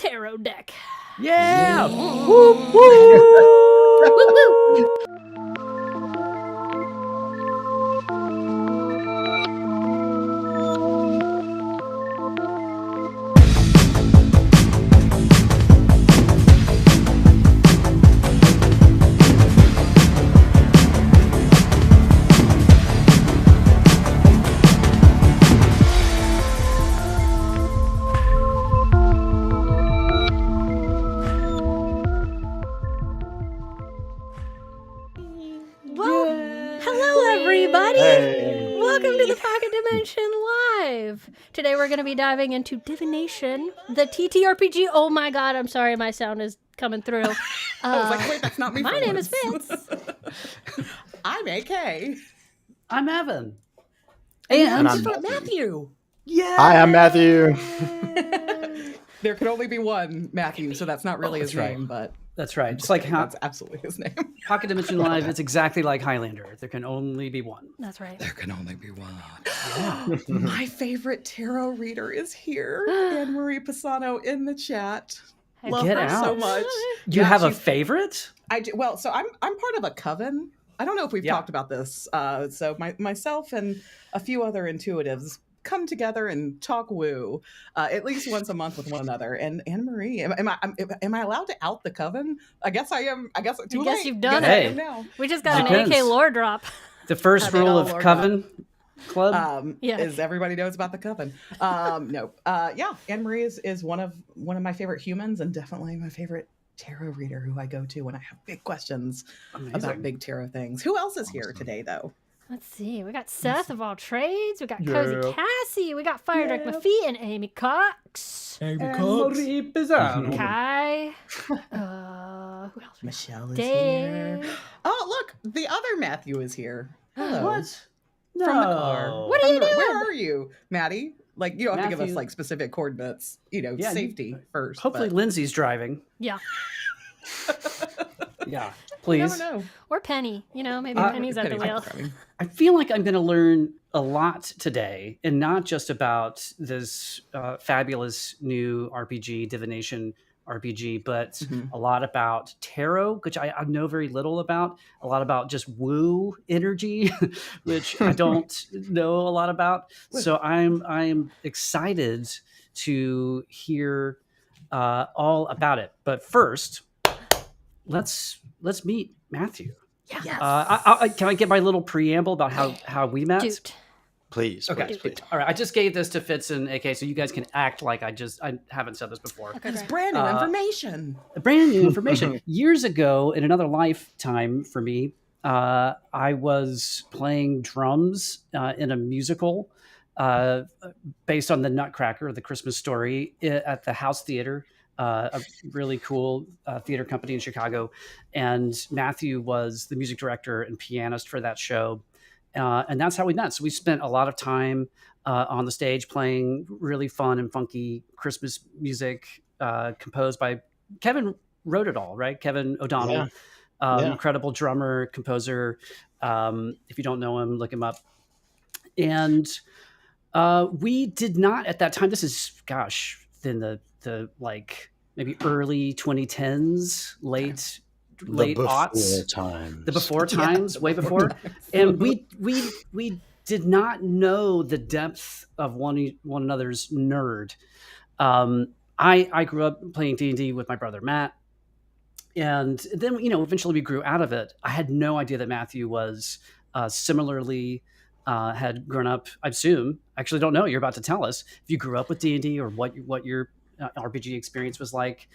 tarot deck. Yeah! Woo, woo! Woo, woo! Hey. Welcome to the Pocket Dimension Live. Today we're going to be diving into Divination, the TTRPG. Oh my god, I'm sorry, my sound is coming through. I was like, wait, that's not me. My name is Fitz. I'm AK. I'm Evan. And I'm Matthew. Yeah. Hi, I'm Matthew. There can only be one Matthew, so that's not really his right. name, but That's right. Just like that's absolutely his name. Pocket Dimension Live, it's exactly like Highlander. There can only be one. That's right. There can only be one. My favorite tarot reader is here. Anne-Marie Pisano in the chat. Love Get her out. so much. You Yeah, have a she's- favorite? I do. Well, so I'm part of a coven. I don't know if we've talked about this. So myself and a few other intuitives come together and talk woo at least once a month with one another. And Anne-Marie, am I allowed to out the coven? I guess I am. I guess too late. You've done it. I am now. We just got Depends. an AK lore drop. The first They rule all of are Coven Club? Yeah. Is everybody knows about the coven. No. Yeah, Anne-Marie is one of my favorite humans and definitely my favorite tarot reader who I go to when I have big questions about big tarot things. Who else is here today, though? Let's see. We got Seth of All Trades. We got Cozy Cassie. We got Fire Drake McPhee and Amy Cox. Marie Pisano. Kai. Who else? Michelle is Dave. here. Oh, look, the other Matthew is here. Hello. What? No. From the car. What are you doing? Where are you, Maddie? Like, you don't have to give us Matthew. like specific coordinates. Yeah, safety first. Hopefully but Lindsay's driving. Yeah. Yeah, you please. never know. Or Penny. Maybe Penny's at the Penny wheel. programming. I feel like I'm going to learn a lot today, and not just about this fabulous new RPG, Divination RPG, but a lot about tarot, which I know very little about, a lot about just woo energy, which I don't know a lot about. So I'm excited to hear all about it. But first, let's meet Matthew. Yes. Can I get my little preamble about how we met? Dude. Please, Okay. please. All right. I just gave this to Fitz and AK, so you guys can act like I haven't said this before. Okay, It's great. brand new information. Brand new information. Years ago, in another lifetime for me, I was playing drums in a musical based on the Nutcracker, the Christmas Story, at the House Theater. A really cool theater company in Chicago, and Matthew was the music director and pianist for that show, and that's how we met. So we spent a lot of time on the stage playing really fun and funky Christmas music composed by Kevin. Wrote it all, right? Kevin O'Donnell, incredible drummer, composer. If you don't know him, look him up. And we did not at that time. This is in the like maybe early 2010s, late aughts, times. the before times, way before. And we did not know the depth of one another's nerd. I grew up playing D&D with my brother Matt, and then eventually we grew out of it. I had no idea that Matthew was similarly had grown up. I assume, actually don't know. You're about to tell us if you grew up with D&D or what your RPG experience was like.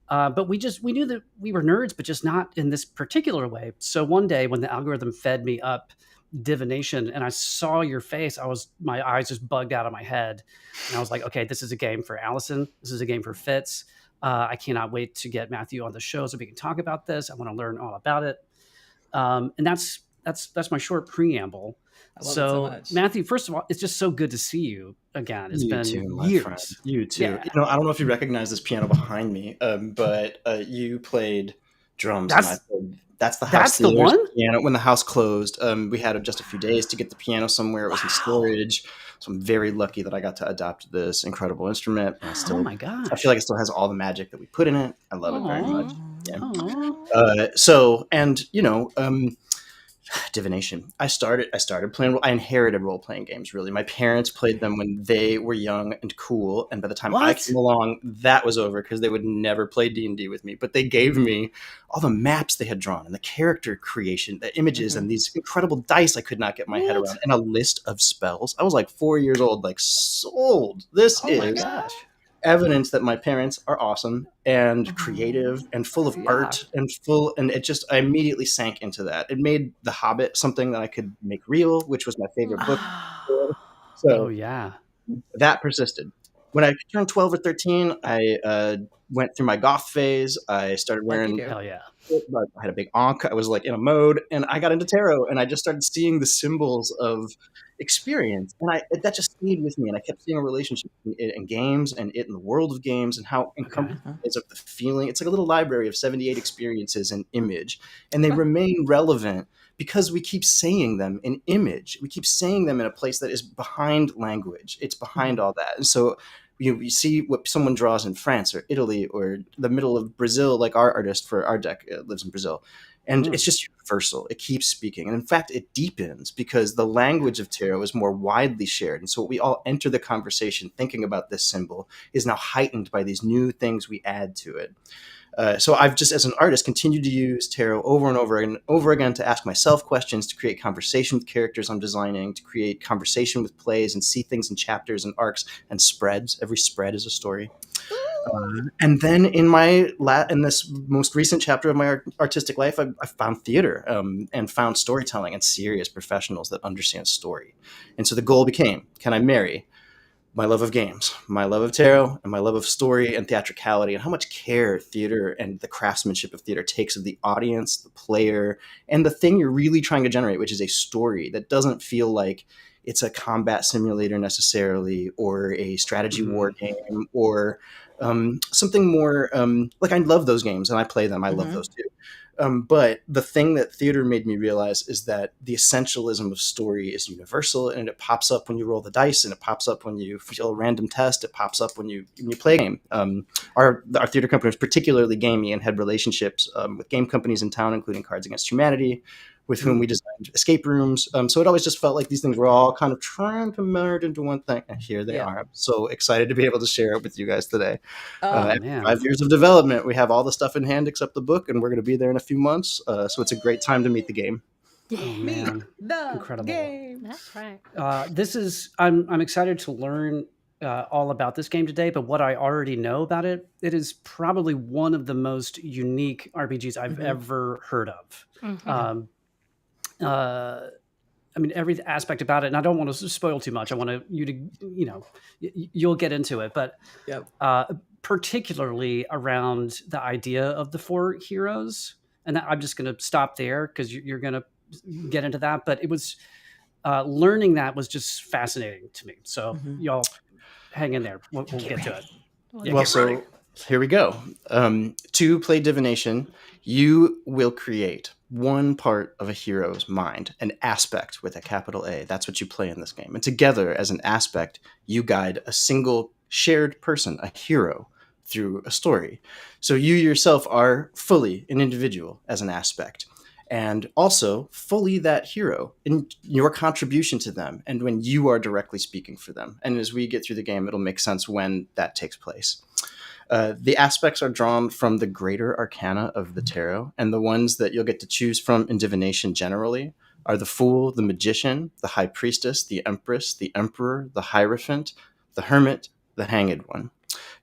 But we knew that we were nerds, but just not in this particular way. So one day when the algorithm fed me up Divination and I saw your face, my eyes just bugged out of my head. And I was like, okay, this is a game for Allison. This is a game for Fitz. I cannot wait to get Matthew on the show so we can talk about this. I want to learn all about it. And that's my short preamble. I love it so much. Matthew, first of all, it's just so good to see you again. It's been years. Friend. You too. Yeah. I don't know if you recognize this piano behind me, but you played drums. That's the house. That's the one? Piano. When the house closed, we had just a few days to get the piano somewhere. It was in storage. So I'm very lucky that I got to adopt this incredible instrument. And Oh my gosh. I feel like it still has all the magic that we put in it. I love it very Aw. much. Yeah. Aw. Divination. I started playing. I inherited role playing games. Really, my parents played them when they were young and cool, and by the time I What? came along, that was over because they would never play D&D with me. But they gave me all the maps they had drawn and the character creation, the images, and these incredible dice I could not get my head around, and a list of spells. I was like 4 years old, like sold. This Oh my is gosh. evidence that my parents are awesome and creative and full of art and it just, I immediately sank into that. It made The Hobbit something that I could make real, which was my favorite book. So Oh yeah. that persisted. When I turned 12 or 13, I went through my goth phase. I started wearing, Hell yeah. I had a big ankh. I was like in a mode, and I got into tarot, and I just started seeing the symbols of experience, and that just stayed with me. And I kept seeing a relationship between it and games, and it in the world of games, and how encompassing it is of the feeling. It's like a little library of 78 experiences and image, and they remain relevant because we keep saying them in image. We keep saying them in a place that is behind language. It's behind all that, and so. You see what someone draws in France or Italy or the middle of Brazil, like our artist for our deck lives in Brazil. And it's just universal. It keeps speaking. And in fact, it deepens because the language of tarot is more widely shared. And so we all enter the conversation thinking about this symbol is now heightened by these new things we add to it. So I've just, as an artist, continued to use tarot over and over again to ask myself questions, to create conversation with characters I'm designing, to create conversation with plays and see things in chapters and arcs and spreads. Every spread is a story. And then in this most recent chapter of my artistic life, I found theater and found storytelling and serious professionals that understand story. And so the goal became, can I marry my love of games, my love of tarot, and my love of story and theatricality, and how much care theater and the craftsmanship of theater takes of the audience, the player, and the thing you're really trying to generate, which is a story that doesn't feel like it's a combat simulator necessarily, or a strategy war game, or something more like I love those games and I play them. I love those too. But the thing that theater made me realize is that the essentialism of story is universal, and it pops up when you roll the dice, and it pops up when you feel a random test. It pops up when you play a game. Our theater company was particularly gamey and had relationships with game companies in town, including Cards Against Humanity, with whom we designed escape rooms. So it always just felt like these things were all kind of trying to merge into one thing. And here they are. I'm so excited to be able to share it with you guys today. After 5 years of development, we have all the stuff in hand except the book, and we're going to be there in a few months. So it's a great time to meet the game. Oh man, incredible! Game. That's right. I'm excited to learn all about this game today. But what I already know about it, it is probably one of the most unique RPGs I've ever heard of. I mean, every aspect about it, and I don't want to spoil too much. I want you to, you'll get into it, but particularly around the idea of the four heroes. And I'm just going to stop there because you're going to get into that. But it was learning that was just fascinating to me. So y'all hang in there. We'll get to it. Well, so here we go. To play Divination, you will create one part of a hero's mind, an aspect with a capital A. That's what you play in this game. And together, as an aspect, you guide a single shared person, a hero, through a story. So you yourself are fully an individual as an aspect, and also fully that hero in your contribution to them and when you are directly speaking for them. And as we get through the game, it'll make sense when that takes place. The aspects are drawn from the greater arcana of the tarot, and the ones that you'll get to choose from in Divination generally are the Fool, the Magician, the High Priestess, the Empress, the Emperor, the Hierophant, the Hermit, the Hanged One.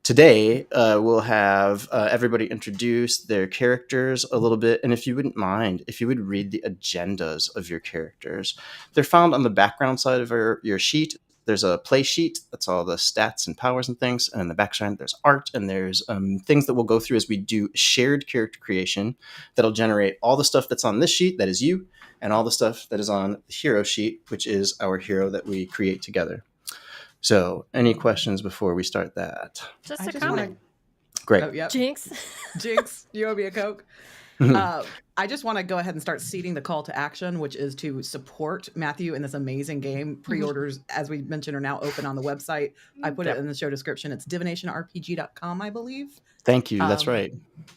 Today, we'll have everybody introduce their characters a little bit, and if you wouldn't mind, if you would read the agendas of your characters. They're found on the background side of your sheet. There's a play sheet that's all the stats and powers and things, and in the backside there's art, and there's things that we'll go through as we do shared character creation that'll generate all the stuff that's on this sheet, that is you, and all the stuff that is on the hero sheet, which is our hero that we create together. So, any questions before we start that? Just a comment. Great. Oh, yep. Jinx. Jinx, you owe me a Coke. I just want to go ahead and start seeding the call to action, which is to support Matthew in this amazing game. Pre-orders, as we mentioned, are now open on the website. I put it in the show description. It's divinationrpg.com, I believe. Thank you. That's right.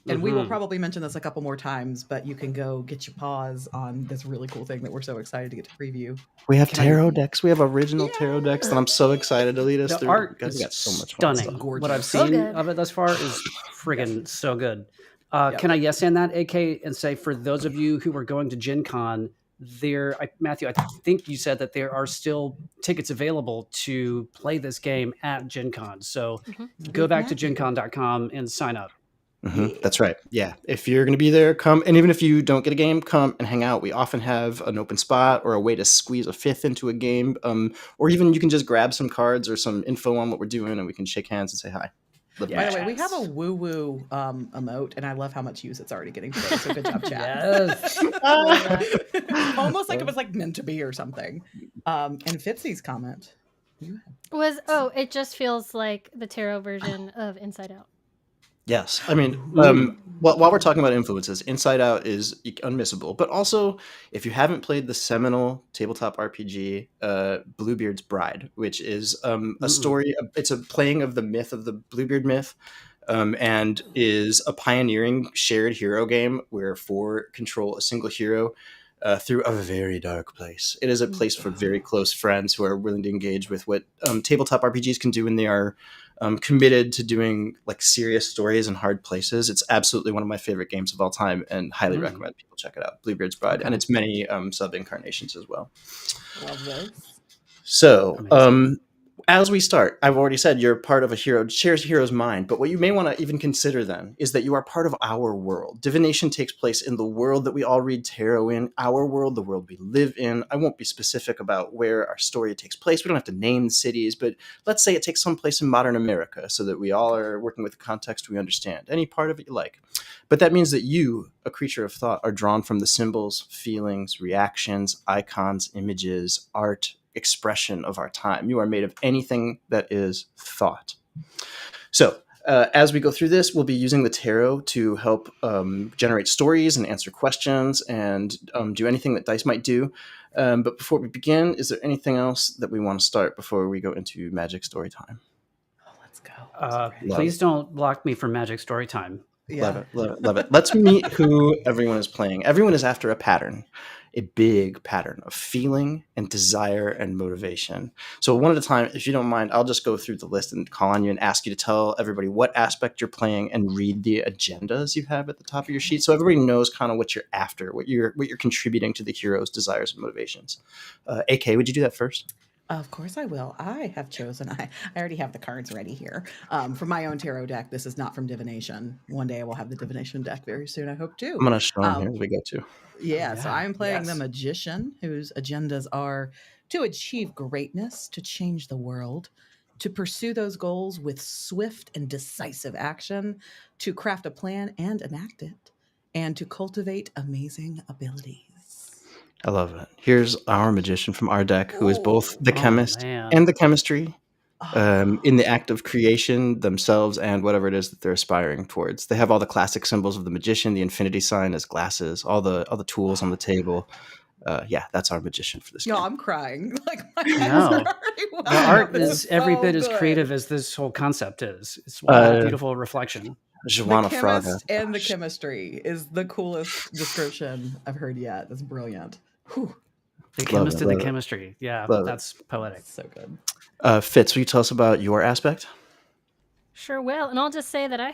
And we will probably mention this a couple more times, but you can go get your paws on this really cool thing that we're so excited to get to preview. We have tarot decks. We have original tarot decks that I'm so excited to lead us The through. art Guys, is we got so much fun stunning. stuff. What I've So seen good. of it thus far is friggin' so good. Can I yes and that, AK, and say for those of you who are going to Gen Con, Matthew, I think you said that there are still tickets available to play this game at Gen Con. So go back to gencon.com and sign up. That's right. Yeah. If you're going to be there, come. And even if you don't get a game, come and hang out. We often have an open spot or a way to squeeze a fifth into a game. Or even you can just grab some cards or some info on what we're doing and we can shake hands and say hi. By the way, we have a woo-woo emote, and I love how much use it's already getting today. So good job, chat. Almost like it was like meant to be or something. And Fitzy's comment it just feels like the tarot version of Inside Out. Yes. I mean, while we're talking about influences, Inside Out is unmissable. But also, if you haven't played the seminal tabletop RPG, Bluebeard's Bride, which is a story, it's a playing of the myth of the Bluebeard myth, and is a pioneering shared hero game where four control a single hero through a very dark place. It is a place for very close friends who are willing to engage with what tabletop RPGs can do when they are committed to doing like serious stories in hard places. It's absolutely one of my favorite games of all time and highly recommend people check it out. Bluebeard's Bride. And it's many sub incarnations as well. Love this. So as we start, I've already said you're part of a hero, shares a hero's mind, but what you may want to even consider then is that you are part of our world. Divination takes place in the world that we all read tarot in, our world, the world we live in. I won't be specific about where our story takes place. We don't have to name the cities, but let's say it takes some place in modern America so that we all are working with the context we understand. Any part of it you like. But that means that you, a creature of thought, are drawn from the symbols, feelings, reactions, icons, images, art, expression of our time. You are made of anything that is thought. So as we go through this, we'll be using the tarot to help generate stories and answer questions and do anything that dice might do. But before we begin, is there anything else that we want to start before we go into magic story time? Let's go. Please don't block me from magic story time. Yeah. Love it. Let's meet who everyone is playing. Everyone is after a pattern, a big pattern of feeling and desire and motivation. So one at a time, if you don't mind, I'll just go through the list and call on you and ask you to tell everybody what aspect you're playing and read the agendas you have at the top of your sheet, so everybody knows kind of what you're after, what you're contributing to the hero's desires and motivations. AK, would you do that first? Of course I will. I have chosen. I already have the cards ready here. From my own tarot deck. This is not from Divination. One day I will have the Divination deck very soon, I hope too. I'm going to show them here as we go to. Yeah, so I'm playing the Magician, whose agendas are to achieve greatness, to change the world, to pursue those goals with swift and decisive action, to craft a plan and enact it, and to cultivate amazing abilities. I love it. Here's our magician from our deck, who is both the chemist and the chemistry in the act of creation themselves and whatever it is that they're aspiring towards. They have all the classic symbols of the magician, the infinity sign as glasses, all the tools on the table. That's our magician for this game. I'm crying. Like my eyes are already The art is every bit as creative as this whole concept is. It's a beautiful reflection. The chemist and the chemistry is the coolest description I've heard yet. That's brilliant. Whew. The chemist and the chemistry. Yeah, that's poetic. That's so good. Fitz, will you tell us about your aspect? Sure will, and I'll just say that I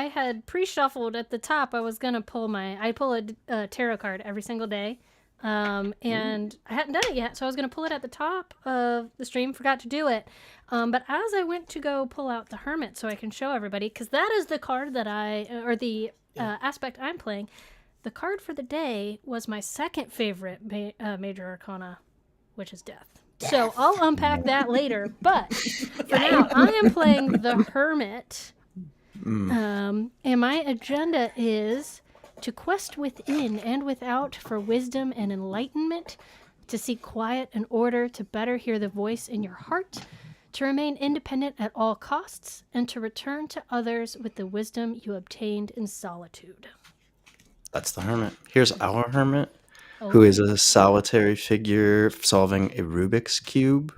had pre-shuffled at the top. I was gonna pull a tarot card every single day, and I hadn't done it yet, so I was gonna pull it at the top of the stream. Forgot to do it, but as I went to go pull out the Hermit so I can show everybody, because that is the card that aspect I'm playing. The card for the day was my second favorite major arcana, which is Death. So I'll unpack that later, but for now, I am playing the Hermit, and my agenda is to quest within and without for wisdom and enlightenment, to seek quiet and order, to better hear the voice in your heart, to remain independent at all costs, and to return to others with the wisdom you obtained in solitude. That's the hermit. Here's our hermit, Oh, who is a solitary figure solving a Rubik's Cube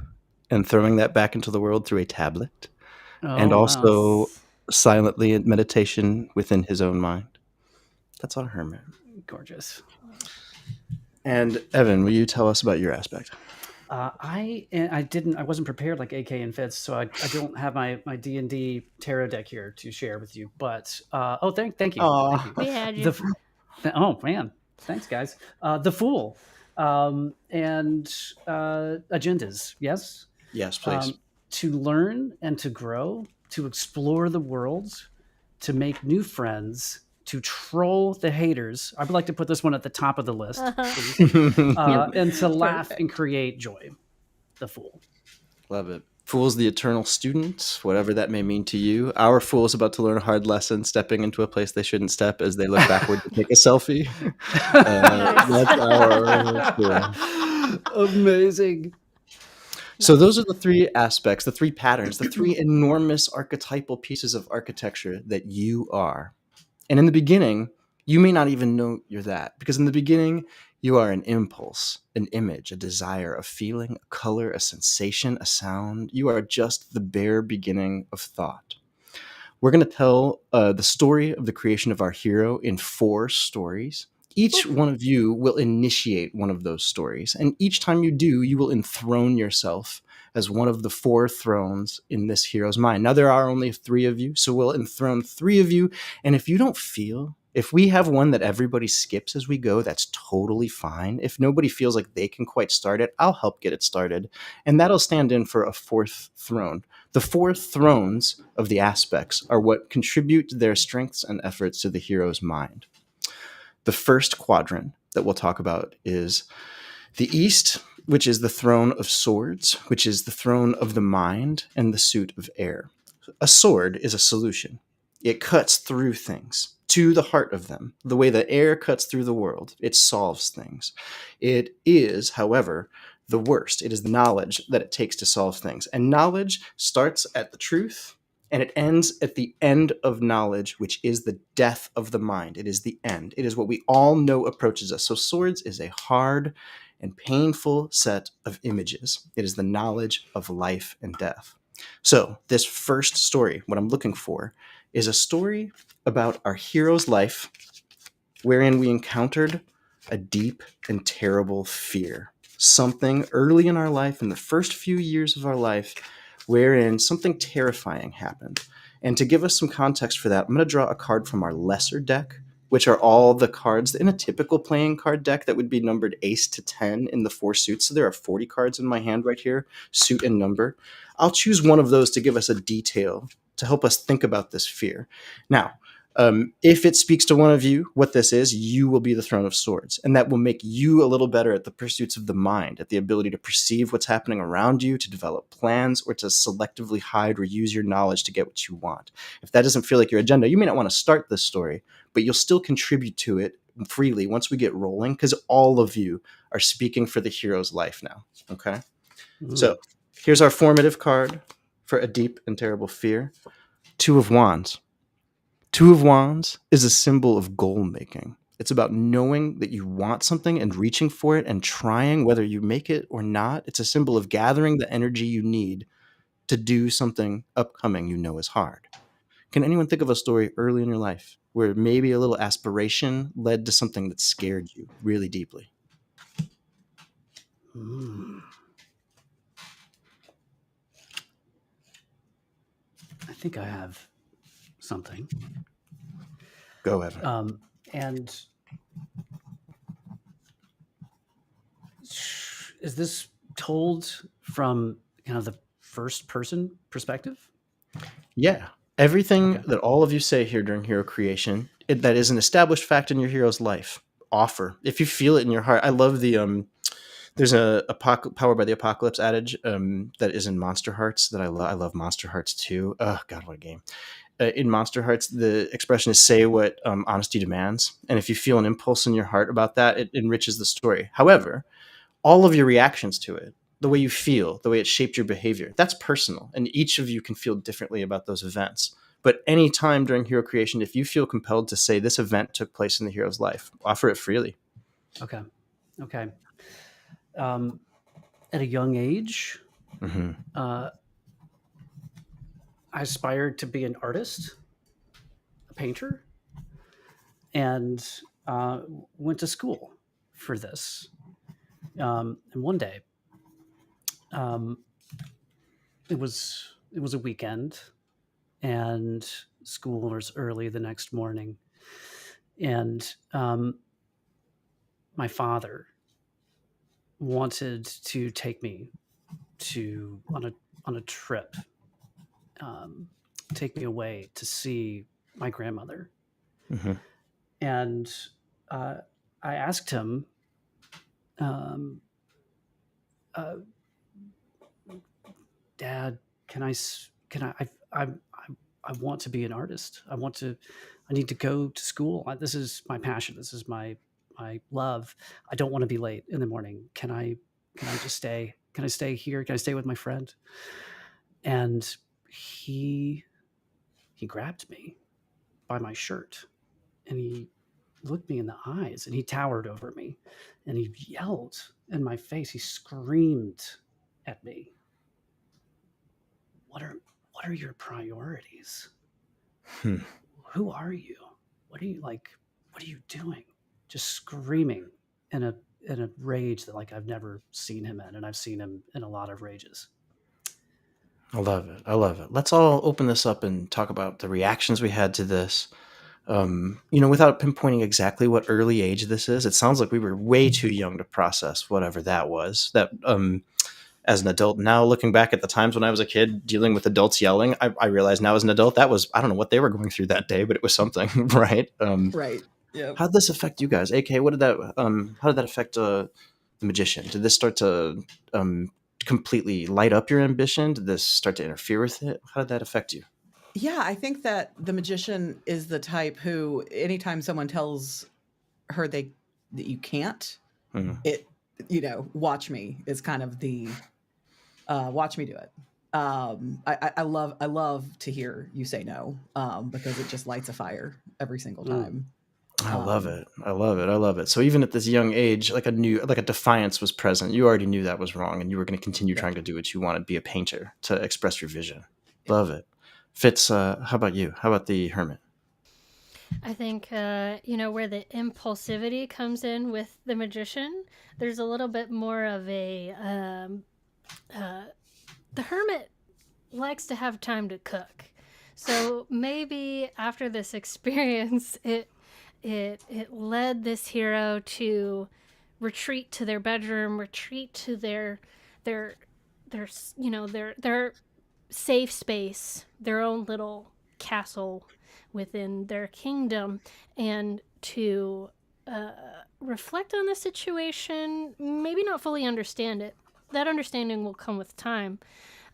and throwing that back into the world through a tablet, and Oh wow, also silently in meditation within his own mind. That's our hermit. gorgeous. And Evan, will you tell us about your aspect? I wasn't prepared like AK and Fitz, so I don't have my D&D tarot deck here to share with you. But thank you, Aw. thank you. we had you. Oh man, thanks guys. The Fool, and agendas. Yes, Yes, please. to learn and to grow, to explore the world, to make new friends, to troll the haters. I would like to put this one at the top of the list, please. And to laugh and create joy. The Fool. Love it. Fool's the eternal student, whatever that may mean to you. Our fool is about to learn a hard lesson, stepping into a place they shouldn't step as they look backward to take a selfie. That's our fool. Amazing. So those are the three aspects, the three patterns, the three enormous archetypal pieces of architecture that you are. And in the beginning, you may not even know you're that, because in the beginning, you are an impulse, an image, a desire, a feeling, a color, a sensation, a sound. You are just the bare beginning of thought. We're going to tell the story of the creation of our hero in 4 stories. Each one of you will initiate one of those stories. And each time you do, you will enthrone yourself as one of the 4 thrones in this hero's mind. Now, there are only 3 of you, so we'll enthrone 3 of you. And if you don't feel, if we have one that everybody skips as we go, that's totally fine. If nobody feels like they can quite start it, I'll help get it started. And that'll stand in for a 4th throne. The 4 thrones of the aspects are what contribute their strengths and efforts to the hero's mind. The first quadrant that we'll talk about is the East, which is the throne of swords, which is the throne of the mind and the suit of air. A sword is a solution. It cuts through things to the heart of them, the way that air cuts through the world. It solves things. It is, however, the worst. It is the knowledge that it takes to solve things. And knowledge starts at the truth, and it ends at the end of knowledge, which is the death of the mind. It is the end. It is what we all know approaches us. So swords is a hard and painful set of images. It is the knowledge of life and death. So this first story, what I'm looking for, is a story about our hero's life wherein we encountered a deep and terrible fear. Something early in our life, in the first few years of our life, wherein something terrifying happened. And to give us some context for that, I'm going to draw a card from our lesser deck, which are all the cards in a typical playing card deck that would be numbered ace to 10 in the 4 suits. So there are 40 cards in my hand right here, suit and number. I'll choose one of those to give us a detail to help us think about this fear. Now, if it speaks to one of you, what this is, you will be the Throne of Swords. And that will make you a little better at the pursuits of the mind, at the ability to perceive what's happening around you, to develop plans, or to selectively hide or use your knowledge to get what you want. If that doesn't feel like your agenda, you may not want to start this story, but you'll still contribute to it freely once we get rolling, because all of you are speaking for the hero's life now. Okay? So here's our formative card for a deep and terrible fear. 2 of Wands. 2 of Wands is a symbol of goal making. It's about knowing that you want something and reaching for it and trying whether you make it or not. It's a symbol of gathering the energy you need to do something upcoming you know is hard. Can anyone think of a story early in your life where maybe a little aspiration led to something that scared you really deeply? I think I have something. Go, Evan. And is this told from kind of the first person perspective? Yeah. Everything that all of you say here during hero creation, that is an established fact in your hero's life, offer. If you feel it in your heart. I love the there's a Power by the Apocalypse adage that is in Monster Hearts that I love. I love Monster Hearts too. Oh God, what a game. In Monster Hearts, the expression is say what honesty demands. And if you feel an impulse in your heart about that, it enriches the story. However, all of your reactions to it, the way you feel, the way it shaped your behavior, that's personal. And each of you can feel differently about those events. But any time during hero creation, if you feel compelled to say this event took place in the hero's life, offer it freely. Okay. At a young age, I aspired to be an artist, a painter, and went to school for this. And one day, it was a weekend, and school was early the next morning, and my father wanted to take me on a trip, take me away to see my grandmother. And I asked him, Dad, I want to be an artist. I need to go to school. This is my passion. This is my love. I don't want to be late in the morning. Can I just stay? Can I stay here? Can I stay with my friend? And he grabbed me by my shirt, and he looked me in the eyes, and he towered over me, and he yelled in my face. He screamed at me, what are your priorities? Who are you? What are you doing? Just screaming in a rage that like I've never seen him in, and I've seen him in a lot of rages. I love it. Let's all open this up and talk about the reactions we had to this. Without pinpointing exactly what early age this is, it sounds like we were way too young to process whatever that was. That as an adult now, looking back at the times when I was a kid dealing with adults yelling, I realize now as an adult that was, I don't know what they were going through that day, but it was something, right? Right. Yeah. How did this affect you guys? AK, how did that affect the magician? Did this start to completely light up your ambition? Did this start to interfere with it? How did that affect you? Yeah, I think that the magician is the type who, anytime someone tells her that you can't, watch me is kind of the watch me do it. I love to hear you say no, because it just lights a fire every single time. I love it. So even at this young age, like a defiance was present. You already knew that was wrong, and you were going to continue trying to do what you wanted, be a painter, to express your vision. Love it. Fitz, how about you? How about the hermit? I think, where the impulsivity comes in with the magician, there's a little bit more of a, the hermit likes to have time to cook. So maybe after this experience, it led this hero to retreat to their bedroom, retreat to their safe space, their own little castle within their kingdom, and to reflect on the situation, maybe not fully understand it. That understanding will come with time.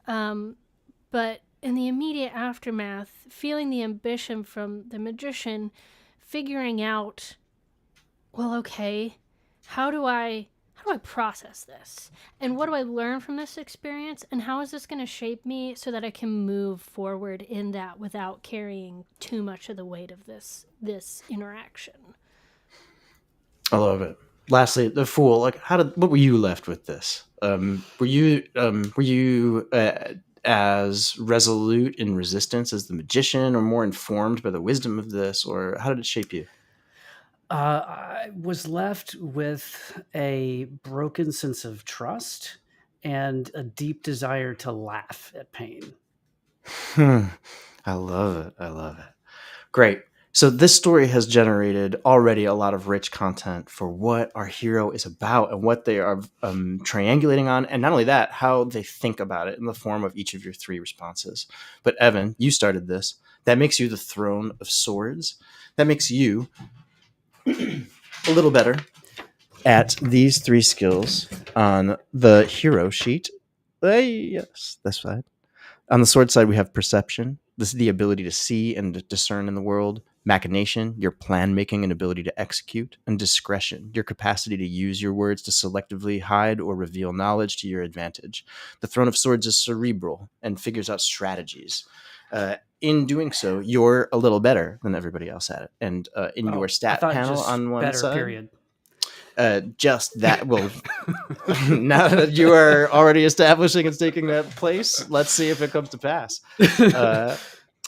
But in the immediate aftermath, feeling the ambition from the magician, figuring out, well, okay, how do I process this? And what do I learn from this experience? And how is this going to shape me so that I can move forward in that without carrying too much of the weight of this interaction? I love it. Lastly, the fool. Like, what were you left with this? Were you as resolute in resistance as the magician, or more informed by the wisdom of this, or how did it shape you? I was left with a broken sense of trust and a deep desire to laugh at pain. I love it. Great. So this story has generated already a lot of rich content for what our hero is about and what they are triangulating on. And not only that, how they think about it in the form of each of your three responses. But Evan, you started this. That makes you the Throne of Swords. That makes you a little better at these three skills on the hero sheet. Yes, that's right. On the sword side, we have perception. This is the ability to see and discern in the world. Machination, your plan making and ability to execute. And discretion, your capacity to use your words to selectively hide or reveal knowledge to your advantage. The Throne of Swords is cerebral and figures out strategies. in doing so, you're a little better than everybody else at it. And in your I stat thought panel just on one better, side, period. just that. Well, now that you are already establishing and taking that place, let's see if it comes to pass.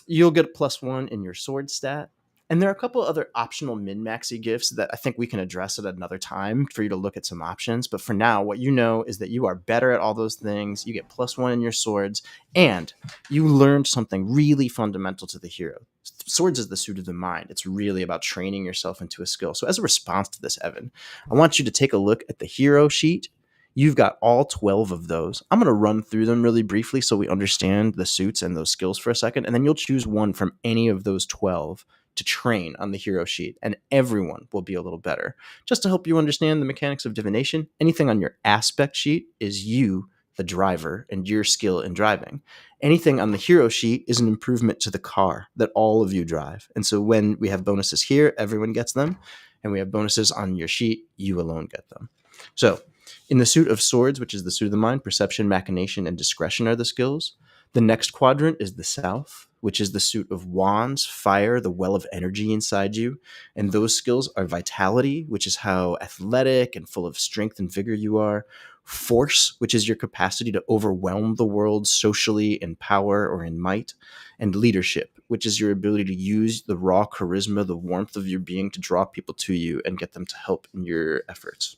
You'll get +1 in your sword stat. And there are a couple other optional min-maxy gifts that I think we can address at another time for you to look at some options. But for now, what you know is that you are better at all those things. You get +1 in your swords, and you learned something really fundamental to the hero. Swords is the suit of the mind. It's really about training yourself into a skill. So as a response to this, Evan, I want you to take a look at the hero sheet. You've got all 12 of those. I'm going to run through them really briefly so we understand the suits and those skills for a second, and then you'll choose one from any of those 12 to train on the hero sheet, and everyone will be a little better. Just to help you understand the mechanics of divination, anything on your aspect sheet is you, the driver, and your skill in driving. Anything on the hero sheet is an improvement to the car that all of you drive. And so when we have bonuses here, everyone gets them, and we have bonuses on your sheet, you alone get them. So in the suit of swords, which is the suit of the mind, perception, machination, and discretion are the skills. The next quadrant is the south, which is the suit of wands, fire, the well of energy inside you. And those skills are vitality, which is how athletic and full of strength and vigor you are. Force, which is your capacity to overwhelm the world socially in power or in might. And leadership, which is your ability to use the raw charisma, the warmth of your being to draw people to you and get them to help in your efforts.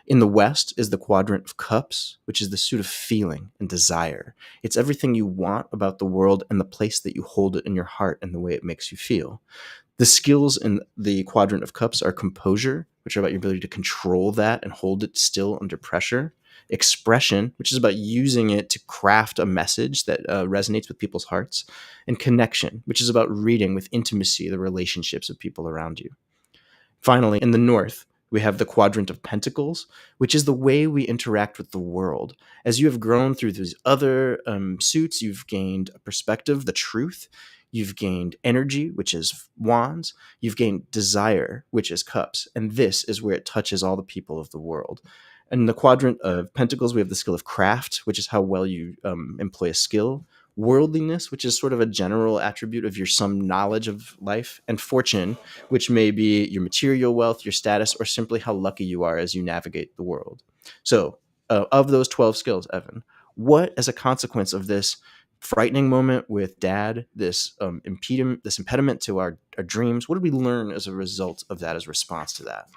In the west is the quadrant of cups, which is the suit of feeling and desire. It's everything you want about the world and the place that you hold it in your heart and the way it makes you feel. The skills in the quadrant of cups are composure, which are about your ability to control that and hold it still under pressure. Expression, which is about using it to craft a message that resonates with people's hearts. And connection, which is about reading with intimacy the relationships of people around you. Finally, in the north, we have the quadrant of pentacles, which is the way we interact with the world. As you have grown through these other suits, you've gained a perspective, the truth. You've gained energy, which is wands. You've gained desire, which is cups. And this is where it touches all the people of the world. In the quadrant of pentacles, we have the skill of craft, which is how well you employ a skill. Worldliness, which is sort of a general attribute of your some knowledge of life. And fortune, which may be your material wealth, your status, or simply how lucky you are as you navigate the world. So of those 12 skills, Evan, what, as a consequence of this frightening moment with Dad, this impediment to our dreams, what did we learn as a result of that, as a response to that?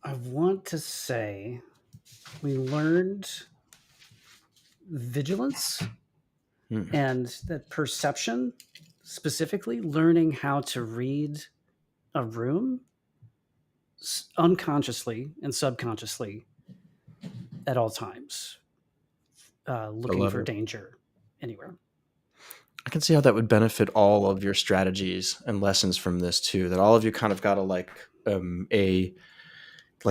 I want to say we learned vigilance and that perception, specifically learning how to read a room unconsciously and subconsciously at all times, looking for danger anywhere. I can see how that would benefit all of your strategies and lessons from this too, that all of you kind of got to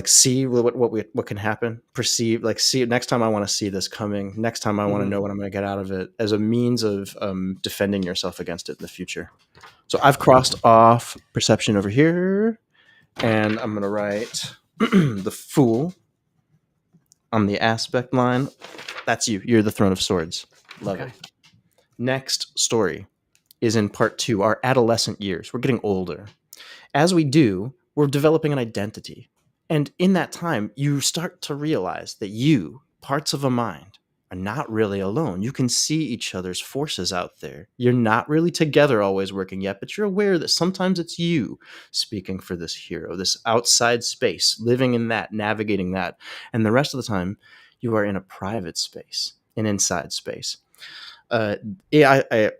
see what can happen, perceive, see next time I want to see this coming, next time I want to know what I'm going to get out of it, as a means of defending yourself against it in the future. So I've crossed off perception over here, and I'm going to write the Fool on the aspect line. That's you. You're the Throne of Swords. Love it. Next story is in part 2, our adolescent years. We're getting older. As we do, we're developing an identity. And in that time, you start to realize that you, parts of a mind, are not really alone. You can see each other's forces out there. You're not really together always working yet, but you're aware that sometimes it's you speaking for this hero, this outside space, living in that, navigating that. And the rest of the time, you are in a private space, an inside space. I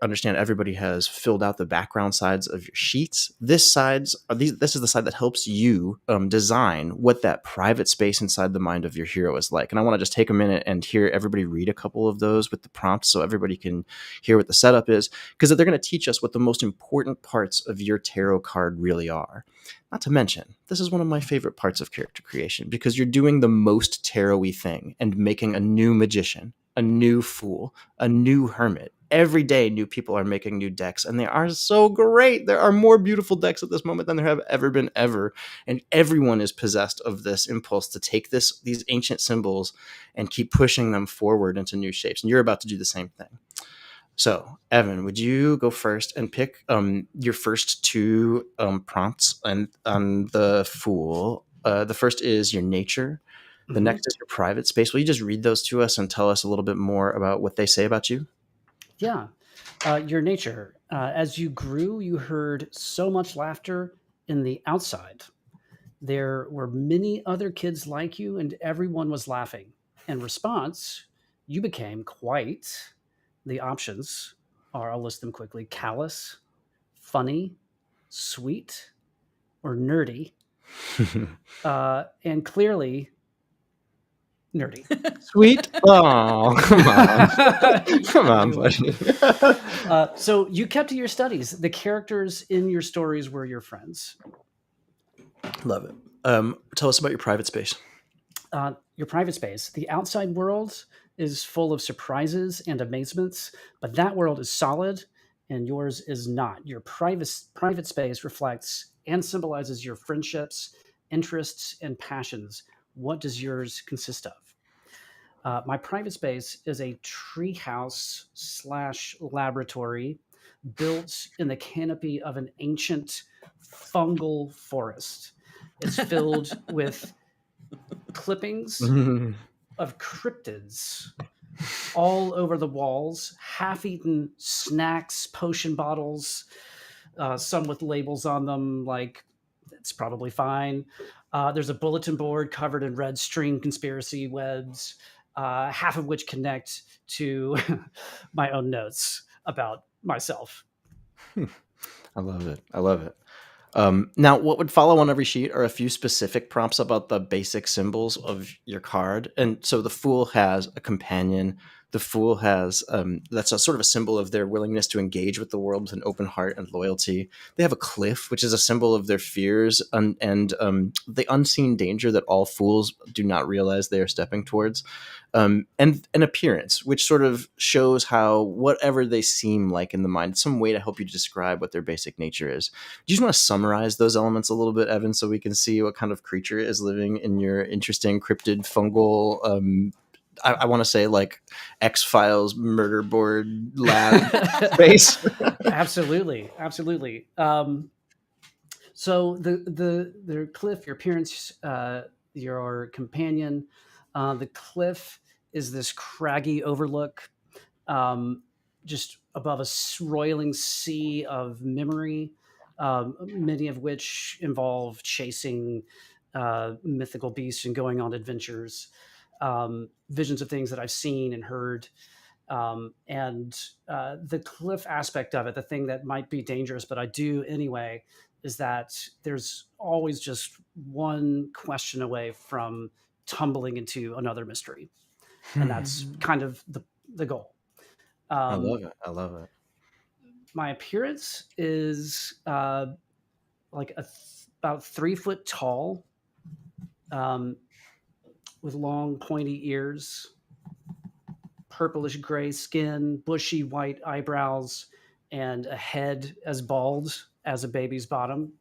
understand everybody has filled out the background sides of your sheets. This is the side that helps you design what that private space inside the mind of your hero is like. And I want to just take a minute and hear everybody read a couple of those with the prompts so everybody can hear what the setup is, because they're going to teach us what the most important parts of your tarot card really are. Not to mention, this is one of my favorite parts of character creation, because you're doing the most tarot-y thing and making a new magician, a new fool, a new hermit, every day new people are making new decks, and they are so great. There are more beautiful decks at this moment than there have ever been ever, and everyone is possessed of this impulse to take these ancient symbols and keep pushing them forward into new shapes, and you're about to do the same thing. So, Evan, would you go first and pick your first two prompts on the Fool? The first is your nature. The next is your private space. Will you just read those to us and tell us a little bit more about what they say about you? Yeah. Your nature. As you grew, you heard so much laughter in the outside. There were many other kids like you, and everyone was laughing. In response, you became quite. The options are, I'll list them quickly: callous, funny, sweet, or nerdy. And clearly, nerdy. Sweet. Oh, come on, buddy. So you kept to your studies. The characters in your stories were your friends. Love it. Tell us about your private space. Your private space. The outside world is full of surprises and amazements, but that world is solid and yours is not. Your private space reflects and symbolizes your friendships, interests, and passions. What does yours consist of? My private space is a treehouse / laboratory built in the canopy of an ancient fungal forest. It's filled with clippings of cryptids all over the walls, half-eaten snacks, potion bottles, some with labels on them like it's probably fine. There's a bulletin board covered in red string conspiracy webs, half of which connect to my own notes about myself. I love it. I love it. Now, what would follow on every sheet are a few specific prompts about the basic symbols of your card. And so the Fool has a companion. The Fool has, that's a sort of a symbol of their willingness to engage with the world with an open heart and loyalty. They have a cliff, which is a symbol of their fears and the unseen danger that all fools do not realize they are stepping towards. And an appearance, which sort of shows how whatever they seem like in the mind, some way to help you describe what their basic nature is. Do you just want to summarize those elements a little bit, Evan, so we can see what kind of creature is living in your interesting cryptid fungal, I want to say like X-Files murder board lab space? Absolutely. So the cliff, your appearance, your companion, the cliff is this craggy overlook, just above a roiling sea of memory, many of which involve chasing mythical beasts and going on adventures, visions of things that I've seen and heard. And the cliff aspect of it, the thing that might be dangerous, but I do anyway, is that there's always just one question away from tumbling into another mystery. And that's kind of the goal. I love it. I love it. My appearance is like about 3 foot tall, with long pointy ears, purplish gray skin, bushy white eyebrows, and a head as bald as a baby's bottom.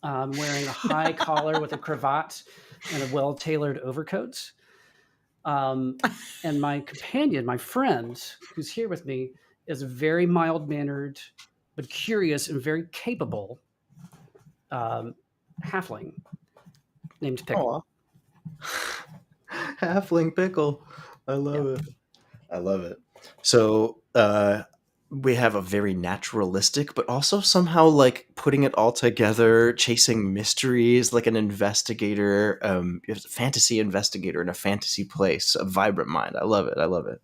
Wearing a high collar with a cravat and a well-tailored overcoat. And my companion, my friend, who's here with me, is a very mild-mannered, but curious and very capable halfling named Pickle. Halfling Pickle. I love it. I love it. So we have a very naturalistic, but also somehow like putting it all together, chasing mysteries, like an investigator, you have a fantasy investigator in a fantasy place, a vibrant mind. I love it. I love it.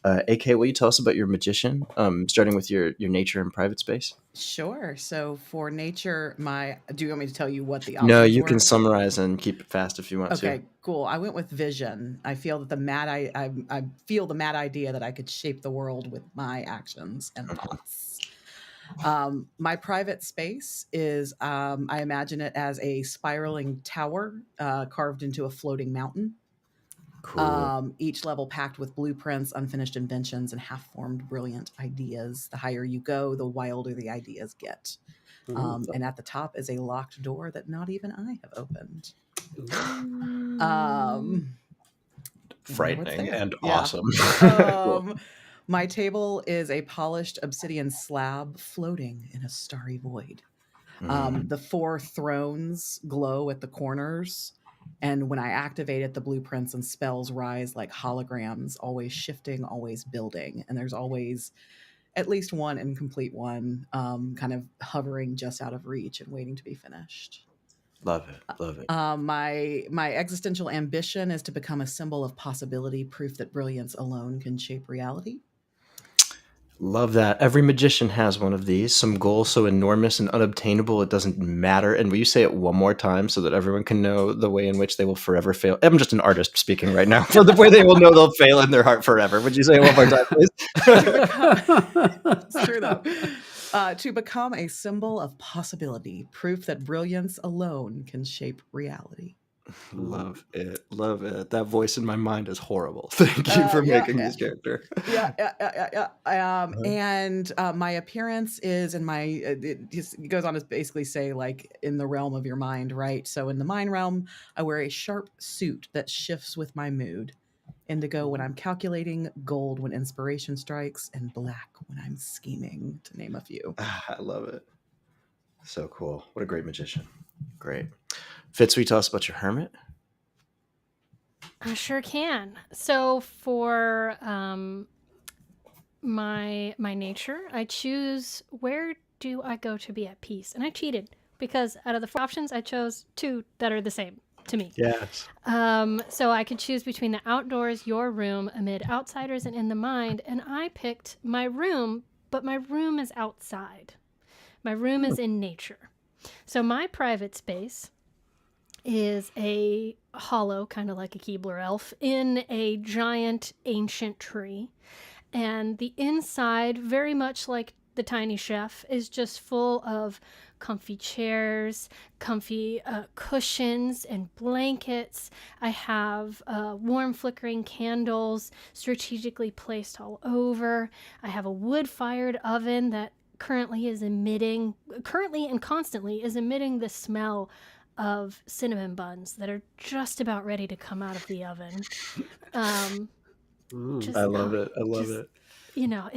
AK, will you tell us about your magician, starting with your nature and private space? Sure. So for nature, do you want me to tell you what the options No, you were? can summarize and keep it fast if you want to. Okay, cool. I went with vision. I feel that I feel the mad idea that I could shape the world with my actions and thoughts. My private space is, I imagine it as a spiraling tower carved into a floating mountain. Cool. Each level packed with blueprints, unfinished inventions, and half-formed brilliant ideas. The higher you go, the wilder the ideas get. And at the top is a locked door that not even I have opened. Frightening and Yeah. awesome. Cool. My table is a polished obsidian slab floating in a starry void. The 4 thrones glow at the corners, and when I activate it, the blueprints and spells rise like holograms, always shifting, always building. And there's always at least one incomplete one, kind of hovering just out of reach and waiting to be finished. Love it. My existential ambition is to become a symbol of possibility, proof that brilliance alone can shape reality. Love that. Every magician has one of these. Some goal so enormous and unobtainable it doesn't matter. And will you say it one more time so that everyone can know the way in which they will forever fail? I'm just an artist speaking right now. For the way they will know they'll fail in their heart forever. Would you say it one more time, please? It's true, though. To become a symbol of possibility, proof that brilliance alone can shape reality. Love it. That voice in my mind is horrible. Thank you for making this character. And my appearance is in my, it goes on to basically say, like, in the realm of your mind, right? So in the mind realm, I wear a sharp suit that shifts with my mood. Indigo when I'm calculating, gold when inspiration strikes, and black when I'm scheming, to name a few. I love it. So cool. What a great magician. Great. Fitz, will you tell us about your hermit? I sure can. So for my nature, I choose where do I go to be at peace, and I cheated because out of the 4 options, I chose 2 that are the same to me. Yes. So I could choose between the outdoors, your room, amid outsiders, and in the mind, and I picked my room, but my room is outside. My room is in nature. So my private space is a hollow, kind of like a Keebler elf, in a giant ancient tree. And the inside, very much like the tiny chef, is just full of comfy chairs, comfy cushions and blankets. I have warm flickering candles strategically placed all over. I have a wood-fired oven that currently and constantly is emitting the smell of cinnamon buns that are just about ready to come out of the oven. I love it. I love it. You know,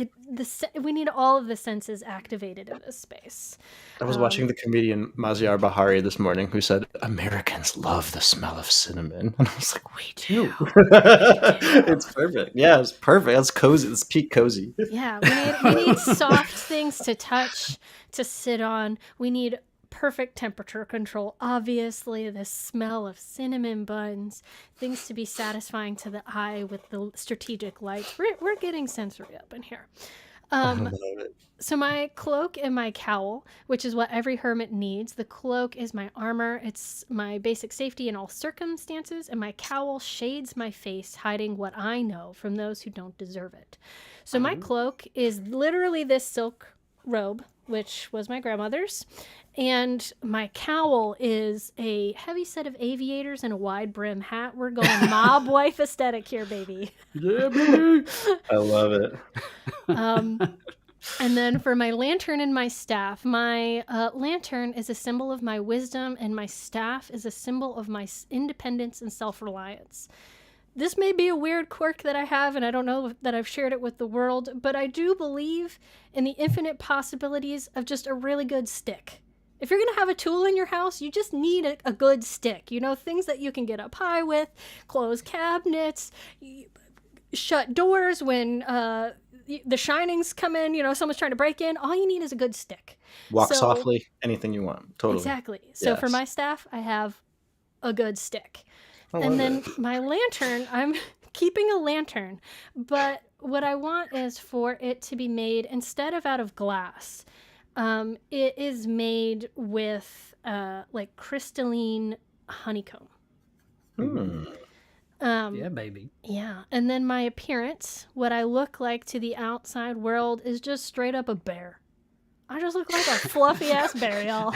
we need all of the senses activated in this spape. I was watching the comedian Maziar Bahari this morning, who said, Americans love the smell of cinnamon. And I was like, we do. It's perfect. Yeah, it's perfect. That's cozy. It's peak cozy. Yeah, we need soft things to touch, to sit on. We need perfect temperature control. Obviously, the smell of cinnamon buns, things to be satisfying to the eye with the strategic lights. We're getting sensory up in here. I love it. So my cloak and my cowl, which is what every hermit needs. The cloak is my armor. It's my basic safety in all circumstances. And my cowl shades my face, hiding what I know from those who don't deserve it. So my cloak is literally this silk robe, which was my grandmother's. And my cowl is a heavy set of aviators and a wide brim hat. We're going mob wife aesthetic here, baby. Yeah, baby. I love it. And then for my lantern and my staff, my lantern is a symbol of my wisdom, and my staff is a symbol of my independence and self-reliance. This may be a weird quirk that I have, and I don't know that I've shared it with the world, but I do believe in the infinite possibilities of just a really good stick. If you're going to have a tool in your house, you just need a good stick. You know, things that you can get up high with, close cabinets, shut doors when the shinings come in, you know, someone's trying to break in. All you need is a good stick. Walk softly, anything you want. Totally. Exactly. So for my staff, I have a good stick. And then my lantern, I'm keeping a lantern. But what I want is for it to be made, instead of out of glass, it is made with like crystalline honeycomb. Yeah, baby. Yeah. And then my appearance, what I look like to the outside world, is just straight up a bear. I just look like a fluffy ass bear, y'all.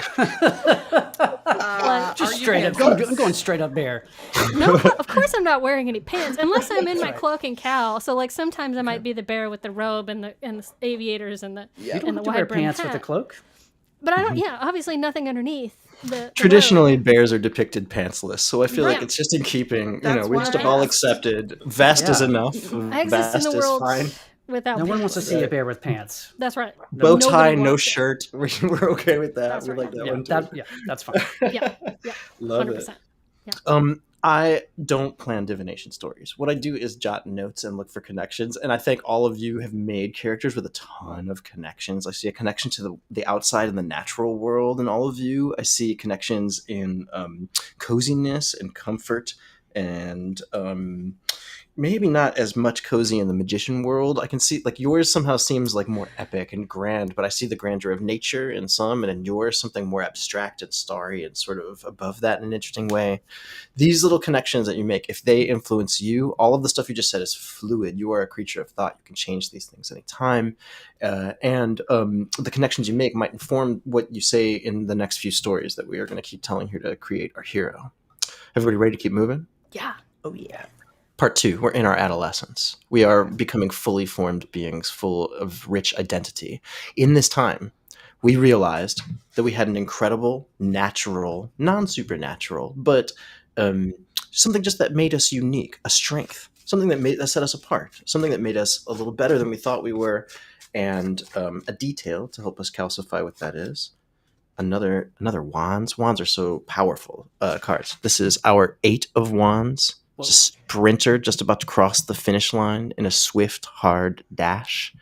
Just straight up. I'm going straight up bear. No, of course I'm not wearing any pants unless I'm in my cloak and cowl. So like sometimes I might be the bear with the robe and the aviators and the You don't and the have to wear wide brim pants hat. with a cloak. But I don't. Yeah, obviously nothing underneath the Traditionally, robe. bears are depicted pantsless, so I feel like Right. it's just in keeping. That's We why just I have all asked. accepted. Vest is Yeah. enough. I exist in Vest the is world fine. without. No one wants to pants. see a bear with pants. That's right. Bow Nobody tie, no wants it. shirt. We're okay with that. That's We right. like that Yeah, one too. that's fine. Yeah, Love 100%. it. I don't plan divination stories. What I do is jot notes and look for connections. And I think all of you have made characters with a ton of connections. I see a connection to the outside and the natural world in all of you. I see connections in coziness and comfort and maybe not as much cozy in the magician world. I can see like yours somehow seems like more epic and grand, but I see the grandeur of nature in some, and in yours something more abstract and starry and sort of above that in an interesting way. These little connections that you make, if they influence you, all of the stuff you just said is fluid. You are a creature of thought. You can change these things anytime. And the connections you make might inform what you say in the next few stories that we are going to keep telling here to create our hero. Everybody ready to keep moving? Yeah. Oh yeah. Part 2, we're in our adolescence. We are becoming fully formed beings full of rich identity. In this time, we realized that we had an incredible, natural, non-supernatural, but something just that made us unique, a strength, something that set us apart, something that made us a little better than we thought we were, and a detail to help us calcify what that is. Another wands. Wands are so powerful cards. This is our 8 of wands. Sprinter just about to cross the finish line in a swift, hard dash.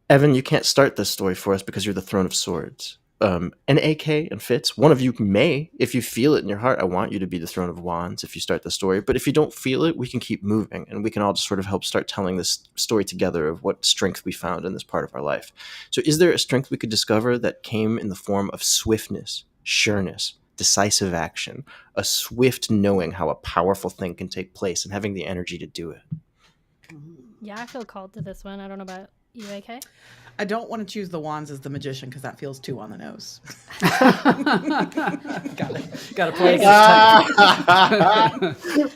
Evan, you can't start this story for us because you're the Throne of Swords. And AK and Fitz, one of you may, if you feel it in your heart, I want you to be the Throne of Wands if you start the story. But if you don't feel it, we can keep moving, and we can all just sort of help start telling this story together of what strength we found in this part of our life. So is there a strength we could discover that came in the form of swiftness, sureness, decisive action, a swift knowing how a powerful thing can take place and having the energy to do it? Yeah, I feel called to this one. I don't know about you, AK. I don't want to choose the wands as the magician because that feels too on the nose. Got to play.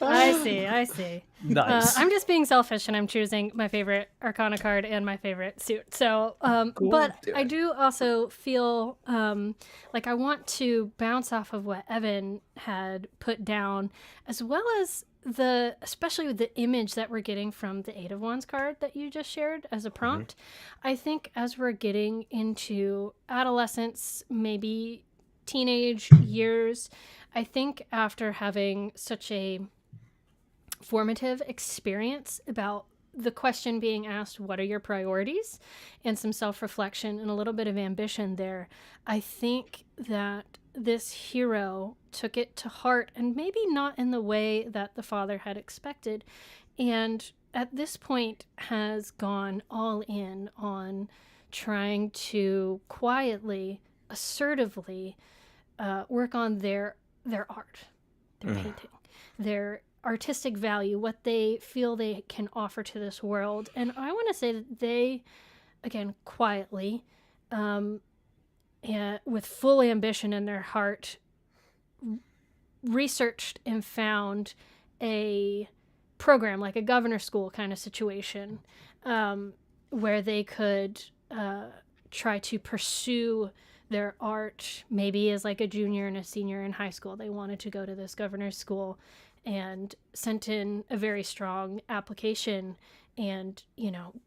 I see. Nice. I'm just being selfish, and I'm choosing my favorite Arcana card and my favorite suit. So, Cool. but Do I it. do also feel like I want to bounce off of what Evan had put down, as well as especially with the image that we're getting from the 8 of Wands card that you just shared as a prompt. I think as we're getting into adolescence, maybe teenage years, I think after having such a formative experience about the question being asked, what are your priorities, and some self-reflection and a little bit of ambition there, I think that this hero took it to heart, and maybe not in the way that the father had expected, and at this point has gone all in on trying to quietly, assertively work on their art, their painting, their artistic value, what they feel they can offer to this world. And I want to say that they, again, quietly, and with full ambition in their heart, researched and found a program, like a governor's school kind of situation, where they could try to pursue their art, maybe as like a junior and a senior in high school. They wanted to go to this governor's school and sent in a very strong application and,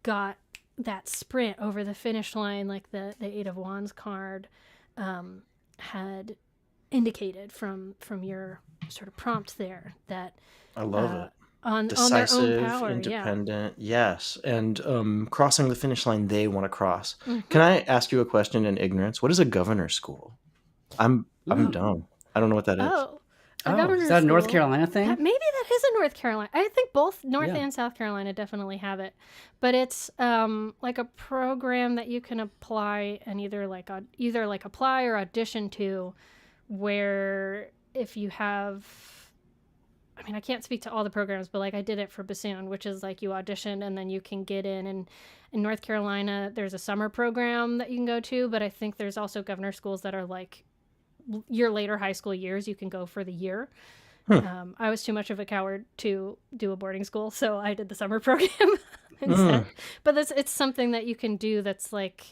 got that sprint over the finish line, like the 8 of Wands card had indicated from your sort of prompt there, that I love it. On Decisive, their own power, independent, yes, and crossing the finish line they want to cross. Mm-hmm. Can I ask you a question in ignorance? What is a governor's school? I'm dumb. I don't know what that is. Is that a North Carolina thing? Maybe that is a North Carolina. I think both North and South Carolina definitely have it, but it's like a program that you can apply and either apply or audition to, where if you have, I'm I can't speak to all the programs, but like I did it for bassoon, which is like you audition and then you can get in. And in North Carolina, there's a summer program that you can go to, but I think there's also governor schools that are like your later high school years. You can go for the year. I was too much of a coward to do a boarding school, so I did the summer program instead. But it's something that you can do that's like,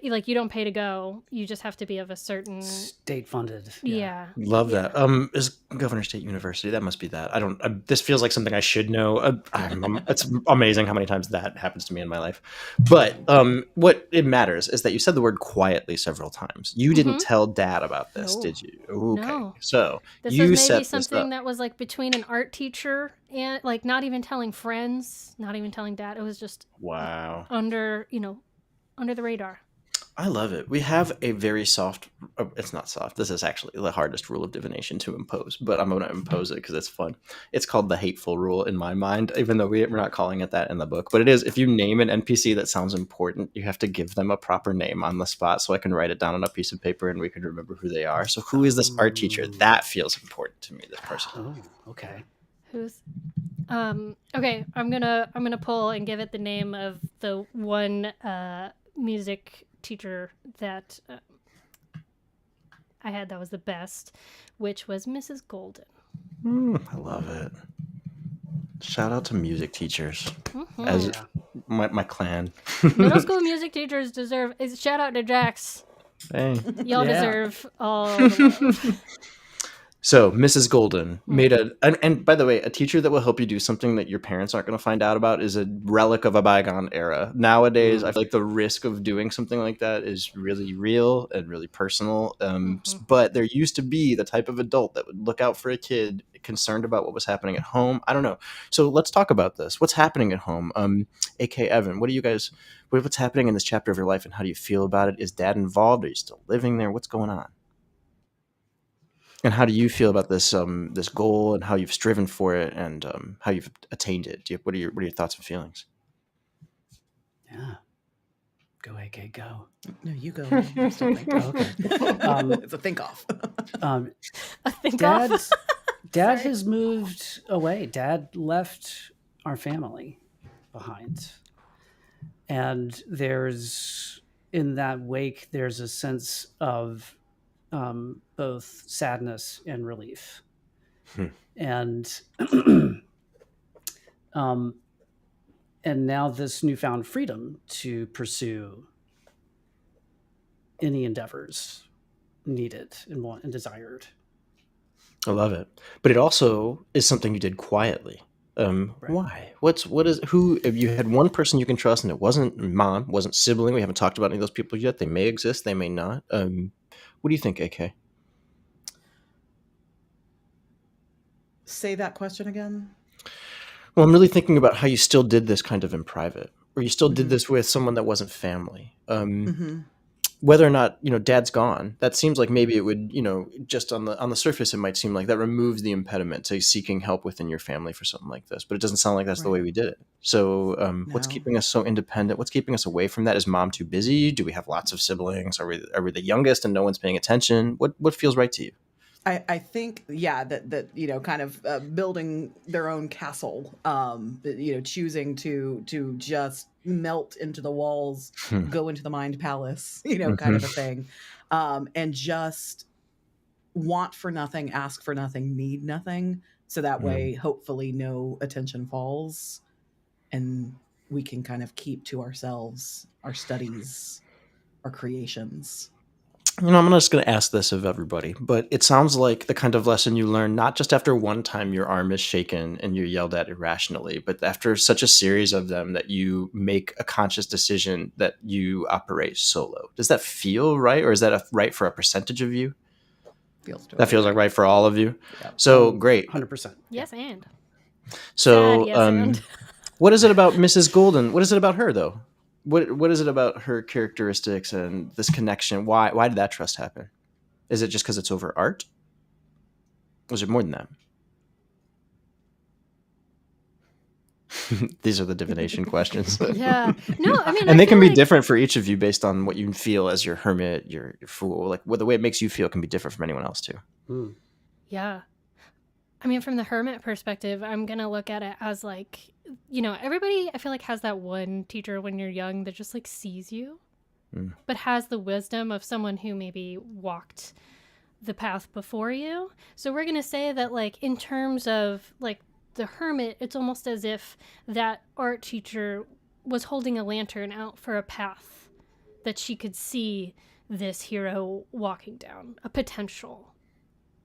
like you don't pay to go. You just have to be of a certain state funded. Yeah. Love that. Is Governor State University? That must be that. I don't. This feels like something I should know. It's amazing how many times that happens to me in my life. But what it matters is that you said the word quietly several times. You didn't tell Dad about this, did you? Okay. No. So this you was set maybe this something up. that was like between an art teacher and like not even telling friends, not even telling Dad. It was just Wow. under the radar. I love it. We have a very soft, it's not soft. This is actually the hardest rule of divination to impose, but I'm going to impose it because it's fun. It's called the hateful rule in my mind, even though we're not calling it that in the book. But it is, if you name an NPC that sounds important, you have to give them a proper name on the spot so I can write it down on a piece of paper and we can remember who they are. So who is this art teacher? That feels important to me, this person. Oh, okay. Who's okay, I'm gonna pull and give it the name of the one music teacher that I had that was the best, which was Mrs. Golden. I love it. Shout out to music teachers as my clan. Middle school music teachers deserve. Shout out to Jax. Hey. Y'all deserve all the love. So Mrs. Golden made and by the way, a teacher that will help you do something that your parents aren't going to find out about is a relic of a bygone era. Nowadays, I feel like the risk of doing something like that is really real and really personal. But there used to be the type of adult that would look out for a kid concerned about what was happening at home. I don't know. So let's talk about this. What's happening at home? AK Evan, what's happening in this chapter of your life and how do you feel about it? Is Dad involved? Are you still living there? What's going on? And how do you feel about this this goal and how you've striven for it and how you've attained it? What are your thoughts and feelings? Yeah. Go, AK, go. No, you go. I'm still thinking. Okay. It's a think off. I think off. Dad has moved away. Dad left our family behind. And in that wake, there's a sense of both sadness and relief. And and now this newfound freedom to pursue any endeavors needed and desired. I love it. But it also is something you did quietly. Right. Why? If you had one person you can trust and it wasn't mom, wasn't sibling, we haven't talked about any of those people yet. They may exist, they may not. What do you think, AK? Say that question again. Well, I'm really thinking about how you still did this kind of in private, or you still did this with someone that wasn't family. Whether or not, Dad's gone, that seems like maybe it would, just on the surface, it might seem like that removes the impediment to seeking help within your family for something like this. But it doesn't sound like that's the way we did it. So what's keeping us so independent? What's keeping us away from that? Is mom too busy? Do we have lots of siblings? Are we the youngest and no one's paying attention? What feels right to you? I think, that kind of building their own castle, choosing to just melt into the walls, go into the mind palace, kind of a thing, and just want for nothing, ask for nothing, need nothing. So that way, hopefully no attention falls and we can kind of keep to ourselves, our studies, our creations. I'm just going to ask this of everybody, but it sounds like the kind of lesson you learn, not just after one time your arm is shaken and you're yelled at irrationally, but after such a series of them that you make a conscious decision that you operate solo. Does that feel right? Or is that right for a percentage of you? That feels like right for all of you. Yeah. So great. 100%. Yes. And so, sad, yes, and. What is it about Mrs. Golden? What is it about her though? What is it about her characteristics and this connection? Why did that trust happen? Is it just because it's over art? Or is it more than that? These are the divination questions. Yeah. No, and they can be different for each of you based on what you feel as your hermit, your fool. Like the way it makes you feel can be different from anyone else too. Yeah. I mean, from the hermit perspective, I'm going to look at it as like, everybody I feel like has that one teacher when you're young that just like sees you, but has the wisdom of someone who maybe walked the path before you. So we're going to say that like in terms of like the hermit, it's almost as if that art teacher was holding a lantern out for a path that she could see this hero walking down, a potential.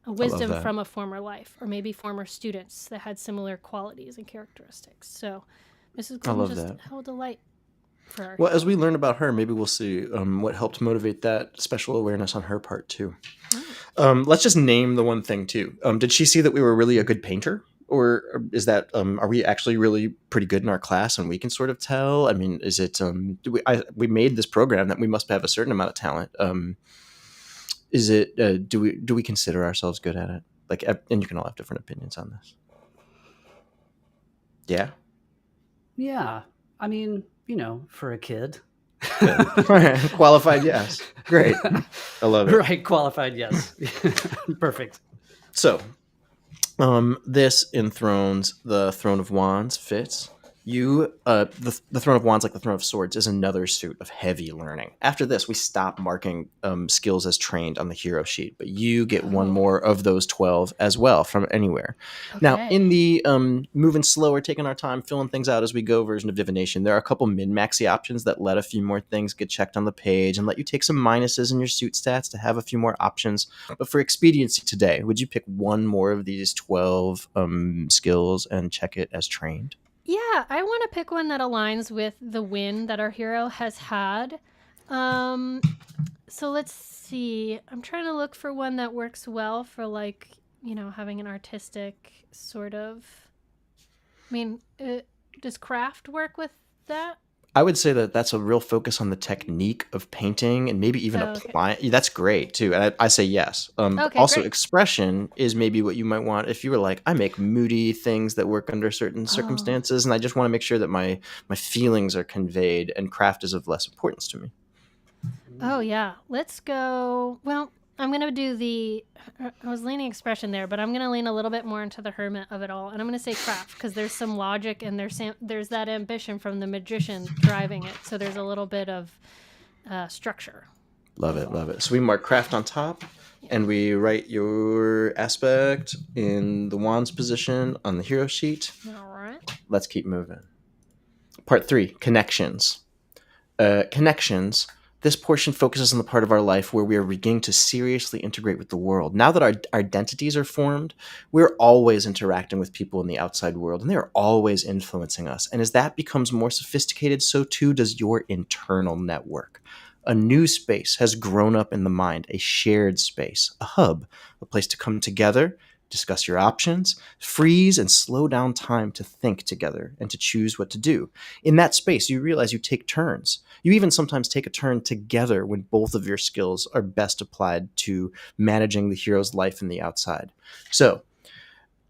A wisdom from a former life, or maybe former students that had similar qualities and characteristics. So Mrs. Golden just held a light for our Well, as we learn about her, maybe we'll see what helped motivate that special awareness on her part too. Let's just name the one thing too. Did she see that we were really a good painter? Or is that, are we actually really pretty good in our class and we can sort of tell? I mean, is it, we made this program that we must have a certain amount of talent. Is it, do we consider ourselves good at it? Like, and you can all have different opinions on this. Yeah. Yeah. I mean, for a kid. Qualified, yes. Great. I love it. Right. Qualified, yes. Perfect. So, this enthrones the Throne of Wands, Fitz. You, the Throne of Wands, like the Throne of Swords, is another suit of heavy learning. After this, we stop marking skills as trained on the hero sheet, but you get one more of those 12 as well from anywhere. Okay. Now, in the moving slower, taking our time, filling things out as we go version of Divination, there are a couple min-maxy options that let a few more things get checked on the page and let you take some minuses in your suit stats to have a few more options. But for expediency today, would you pick one more of these 12 skills and check it as trained? Yeah, I want to pick one that aligns with the win that our hero has had. So let's see. I'm trying to look for one that works well for like, having an artistic sort of... I mean, does craft work with that? I would say that that's a real focus on the technique of painting and maybe even applying. That's great too. And I say yes. Also, great. Expression is maybe what you might want if you were like, I make moody things that work under certain circumstances. And I just want to make sure that my feelings are conveyed, and craft is of less importance to me. Oh, yeah. Let's go. Well, I'm going to do I was leaning expression there, but I'm going to lean a little bit more into the hermit of it all. And I'm going to say craft because there's some logic and there's that ambition from the magician driving it. So there's a little bit of structure. Love it. Love it. So we mark craft on top and we write your aspect in the wands position on the hero sheet. All right. Let's keep moving. Part 3, connections. Connections. This portion focuses on the part of our life where we are beginning to seriously integrate with the world. Now that our identities are formed, we're always interacting with people in the outside world, and they're always influencing us. And as that becomes more sophisticated, so too does your internal network. A new space has grown up in the mind, a shared space, a hub, a place to come together, discuss your options, freeze and slow down time to think together and to choose what to do. In that space, you realize you take turns. You even sometimes take a turn together when both of your skills are best applied to managing the hero's life in the outside. So,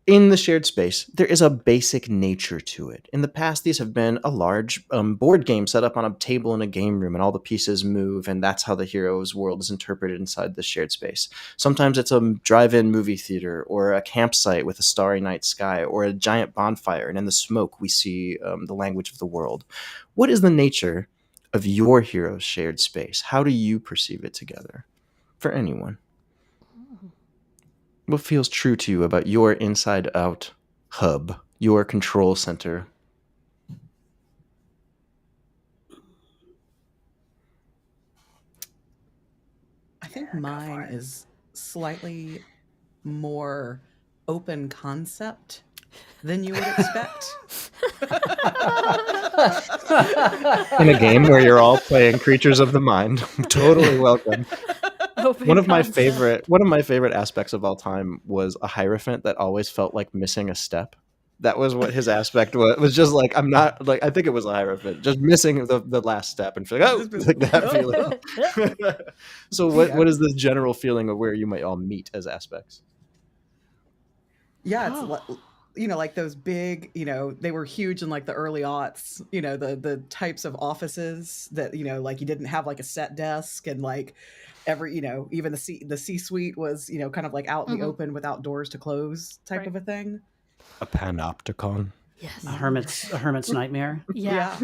in the shared space, there is a basic nature to it. In the past, these have been a large board game set up on a table in a game room, and all the pieces move, and that's how the hero's world is interpreted inside the shared space. Sometimes it's a drive-in movie theater, or a campsite with a starry night sky, or a giant bonfire, and in the smoke we see the language of the world. What is the nature of your hero's shared space? How do you perceive it together? For anyone. What feels true to you about your inside-out hub, your control center? I think mine is slightly more open concept than you would expect. In a game where you're all playing creatures of the mind, totally welcome. One of my favorite aspects of all time was a Hierophant that always felt like missing a step. That was what his aspect was. It was just like, I'm not like, I think it was a Hierophant, just missing the last step and feeling, like that feeling. So what is this general feeling of where you might all meet as aspects? Yeah, it's like those big, they were huge in like the early aughts, the types of offices that, like you didn't have like a set desk, and like every, even the C-suite was, kind of like out in the open without doors to close type of a thing. A panopticon. Yes. A hermit's nightmare. Yeah.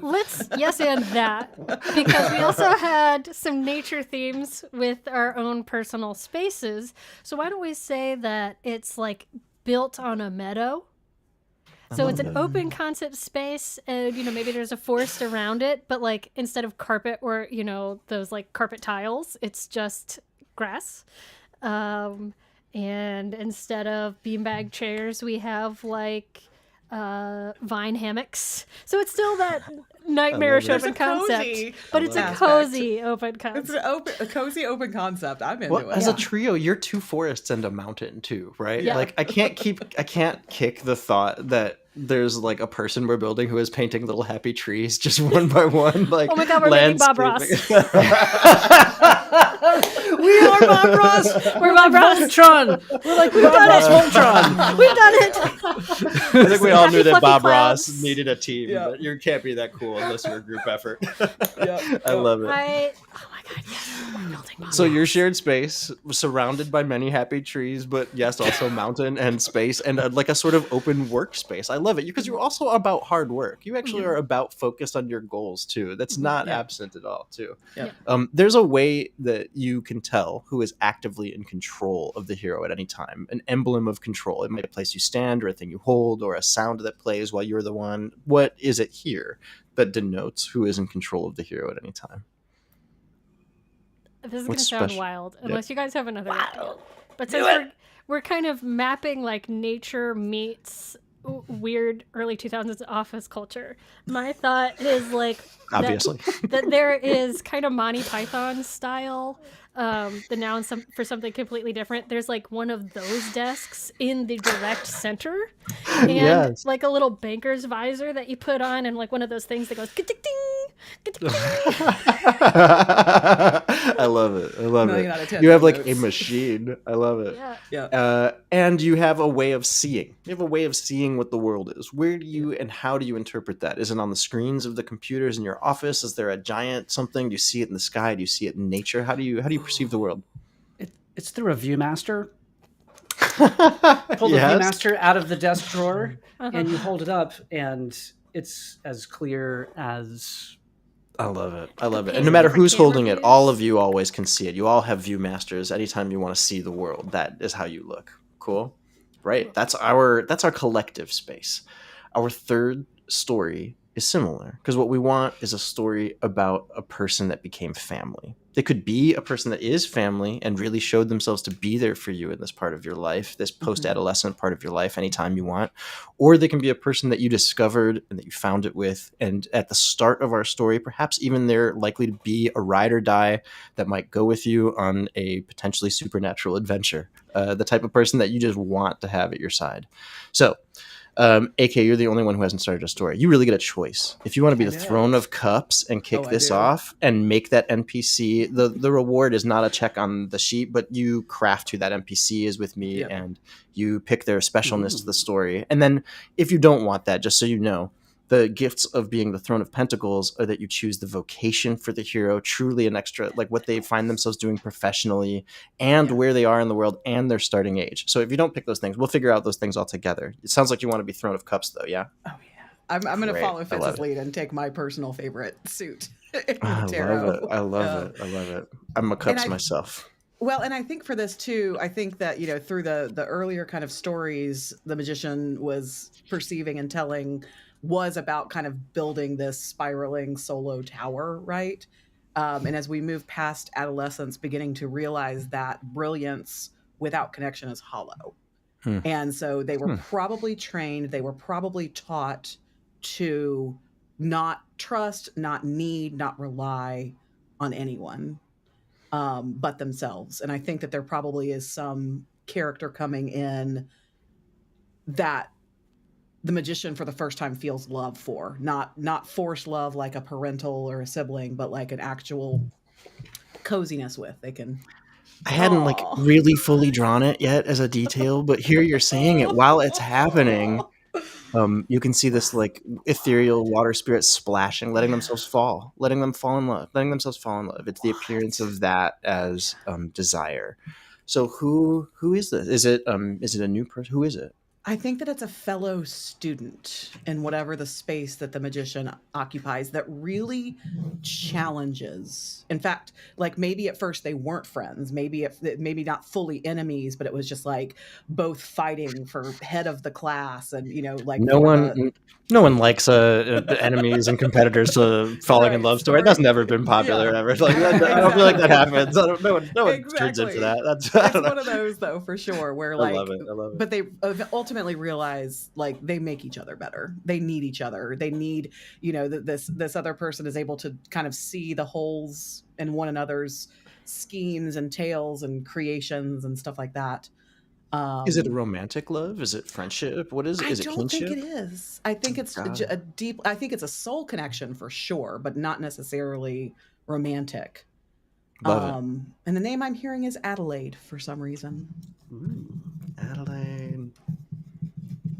Let's yes and that, because we also had some nature themes with our own personal spaces. So why don't we say that it's like built on a meadow? So it's an open concept space, and maybe there's a forest around it, but like instead of carpet or those like carpet tiles, it's just grass. And instead of beanbag chairs, we have like vine hammocks. So it's still that nightmarish open concept, but it's a cozy open concept. It's a cozy open concept. I'm into it. As a trio, you're 2 forests and a mountain too, right? Yeah. Like I can't kick the thought that there's like a person we're building who is painting little happy trees just one by one. Like, oh my god, we're making Bob Ross. We are Bob Ross. We're Bob Ross. Voltron. We're like We've done it. Voltron. We've done it. I think we all knew that Fluffy Bob clouds. Ross needed a team, but you can't be that cool unless you're a group effort. I love it. Oh my god, yes. We're building Bob So Ross. your shared space was surrounded by many happy trees, but yes, also mountain and space and like a sort of open workspace. I love it because you're also about hard work. You actually are about focused on your goals too. That's not absent at all too. Yeah. There's a way that you can tell who is actively in control of the hero at any time. An emblem of control. It might be a place you stand or a thing you hold or a sound that plays while you're the one. What is it here that denotes who is in control of the hero at any time? This is going to What's sound special? wild, unless you guys have another idea. But since we're kind of mapping like nature meets weird early 2000s office culture, my thought is like Obviously. that there is kind of Monty Python style, the noun for something completely different. There's like one of those desks in the direct center, and like a little banker's visor that you put on, and like one of those things that goes ka-tick-ting, ka-tick-ting. I love it. I love Million out of it. 10 You have like a notes. machine. I love it. Yeah. And you have a way of seeing. You have a way of seeing what the world is. Where do you and how do you interpret that? Is it on the screens of the computers in your office? Is there a giant something? Do you see it in the sky? Do you see it in nature? How do you perceive the world? It's through a ViewMaster. Pull the ViewMaster out of the desk drawer, and you hold it up, and it's as clear as. I love it. I love it. Paint And no matter different who's holding camera it, all views. of you always can see it. You all have ViewMasters. Anytime you want to see the world, that is how you look. Cool. Right. That's our collective space. Our third story is similar because what we want is a story about a person that became family. They could be a person that is family and really showed themselves to be there for you in this part of your life, this post-adolescent part of your life, anytime you want. Or they can be a person that you discovered and that you found it with. And at the start of our story, perhaps even they're likely to be a ride or die that might go with you on a potentially supernatural adventure. The type of person that you just want to have at your side. So, AK, you're the only one who hasn't started a story. You really get a choice. If you want to be the Throne of Cups and kick this off and make that NPC, the reward is not a check on the sheet, but you craft who that NPC is with me and you pick their specialness to the story. And then if you don't want that, just so you know, the gifts of being the Throne of Pentacles are that you choose the vocation for the hero, truly an extra, like what they find themselves doing professionally and where they are in the world and their starting age. So if you don't pick those things, we'll figure out those things all together. It sounds like you want to be Throne of Cups though, yeah? Oh yeah. I'm going to Great. follow I Fitz's love it. lead and take my personal favorite suit. I tarot. love it. I'm a Cups myself. Well, and I think for this too, I think that, through the earlier kind of stories the magician was perceiving and telling was about kind of building this spiraling solo tower, right? And as we move past adolescence, beginning to realize that brilliance without connection is hollow. And so they were probably trained, they were probably taught to not trust, not need, not rely on anyone but themselves. And I think that there probably is some character coming in that the magician for the first time feels love for, not forced love like a parental or a sibling, but like an actual coziness with. They can I hadn't like Aw. really fully drawn it yet as a detail, but here you're saying it while it's happening. You can see this like ethereal water spirit splashing, letting themselves fall, letting them fall in love, letting themselves fall in love. It's the appearance of that as desire. So who is this? Is it a new person? Who is it? I think that it's a fellow student in whatever the space that the magician occupies that really challenges. In fact, like maybe at first they weren't friends, maybe not fully enemies, but it was just like both fighting for head of the class, and like No one likes enemies and competitors to falling in love story. That's never been popular ever. Like I don't feel like that happens. No one turns into that. That's it's one of those though for sure where like I love it. But they ultimately realize like they make each other better. They need each other. They need this other person is able to kind of see the holes in one another's schemes and tales and creations and stuff like that. Is it a romantic love? Is it friendship? What is it? Is it kinship? I don't think it is. I think it's I think it's a soul connection for sure, but not necessarily romantic. Love it. And the name I'm hearing is Adelaide for some reason. Ooh, Adelaide.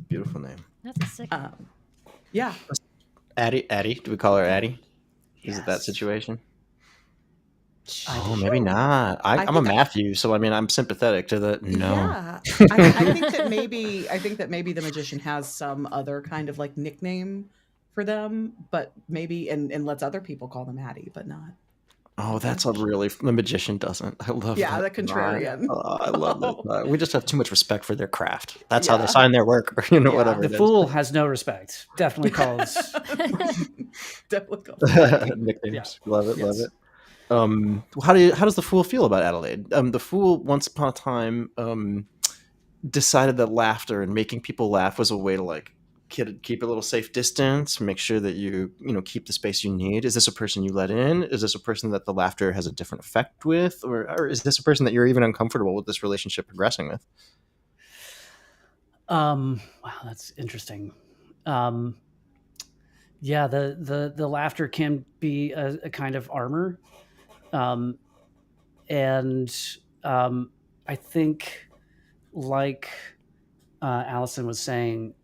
Beautiful name. That's a sick one. Yeah. Addie. Do we call her Addie? Is it that situation? Oh, maybe not. I'm a Matthew, so I mean, I'm sympathetic to the no. Yeah, I think that maybe the magician has some other kind of like nickname for them, but maybe and lets other people call them Addie, but not. Oh, that's the magician doesn't. I love. Yeah, that. The contrarian. I love that. We just have too much respect for their craft. That's how they sign their work, or whatever. The fool has no respect. Definitely calls. Definitely calls. Nicknames. Yeah. Love it. How does the fool feel about Adelaide? The fool once upon a time decided that laughter and making people laugh was a way to like keep a little safe distance, make sure that you keep the space you need. Is this a person you let in? Is this a person that the laughter has a different effect with, or is this a person that you're even uncomfortable with this relationship progressing with? Wow, that's interesting. Yeah, the laughter can be a kind of armor. And I think, like Allison was saying,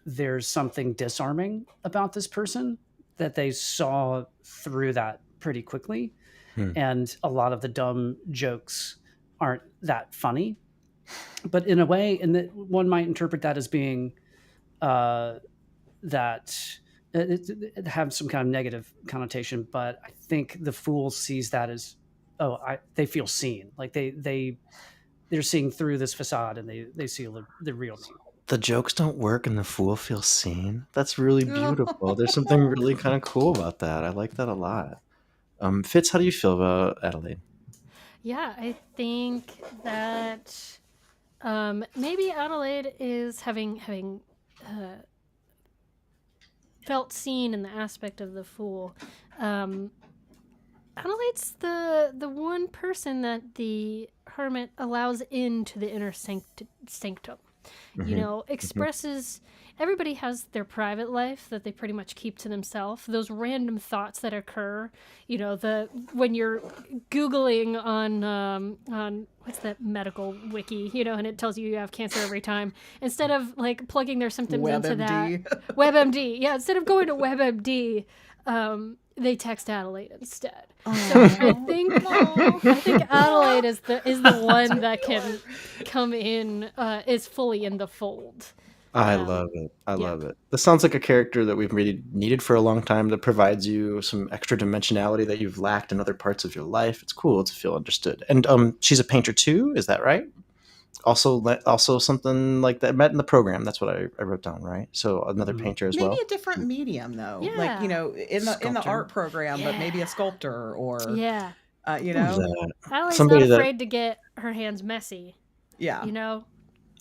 there's something disarming about this person that they saw through that pretty quickly. And a lot of the dumb jokes aren't that funny. But in a way, and that one might interpret that as being that it have some kind of negative connotation, but I think the fool sees that as, they feel seen, like they're seeing through this facade, and they see the real me. The jokes don't work and the fool feels seen. That's really beautiful. There's something really kind of cool about that. I like that a lot. Fitz, how do you feel about Adelaide? Yeah, I think that maybe Adelaide is having felt seen in the aspect of the fool. Adelaide's the one person that the hermit allows into the inner sanctum. Expresses. Everybody has their private life that they pretty much keep to themselves. Those random thoughts that occur, when you're Googling on what's that medical wiki, and it tells you have cancer every time. Instead of like plugging their symptoms into that WebMD, instead of going to WebMD, they text Adelaide instead. So I think Adelaide is the one that can come in, is fully in the fold. I love it. I love it. This sounds like a character that we've really needed for a long time, that provides you some extra dimensionality that you've lacked in other parts of your life. It's cool to feel understood. And she's a painter too, is that right? Also something like that met in the program. That's what I wrote down, right? So another painter as well. Maybe a different medium though. Yeah. Like, in the art program, but maybe a sculptor or Adelaide's Somebody not afraid to get her hands messy. Yeah.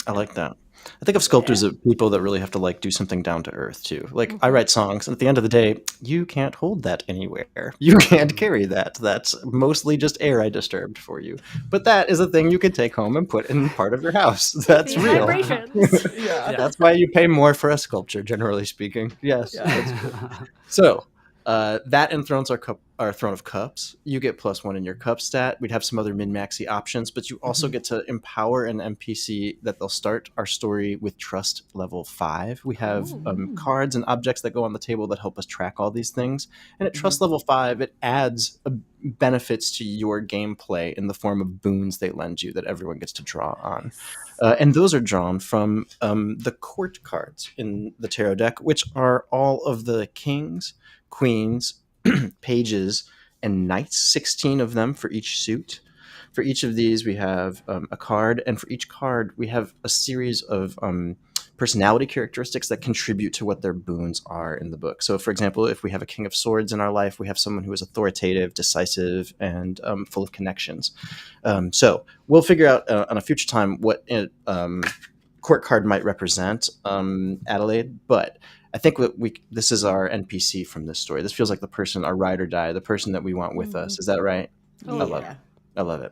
I like that. I think of sculptors as people that really have to like do something down to earth too. Like I write songs, and at the end of the day, you can't hold that anywhere. You can't carry that. That's mostly just air I disturbed for you. But that is a thing you can take home and put in part of your house. That's real. Vibrations. Yeah. That's why you pay more for a sculpture, generally speaking. Yes. Yeah. So, That and Thrones are Throne of Cups. You get +1 in your cup stat. We'd have some other min-maxy options, but you also get to empower an NPC that they'll start our story with trust level 5. We have cards and objects that go on the table that help us track all these things. And at trust level 5, it adds benefits to your gameplay in the form of boons they lend you that everyone gets to draw on. And those are drawn from the court cards in the tarot deck, which are all of the kings, queens, pages, and knights, 16 of them for each suit. For each of these, we have a card, and for each card, we have a series of personality characteristics that contribute to what their boons are in the book. So, for example, if we have a King of Swords in our life, we have someone who is authoritative, decisive, and full of connections. So we'll figure out on a future time what court card might represent Adelaide, but I think this is our NPC from this story. This feels like the person, our ride or die, the person that we want with us. Is that right? Oh, I love it. I love it.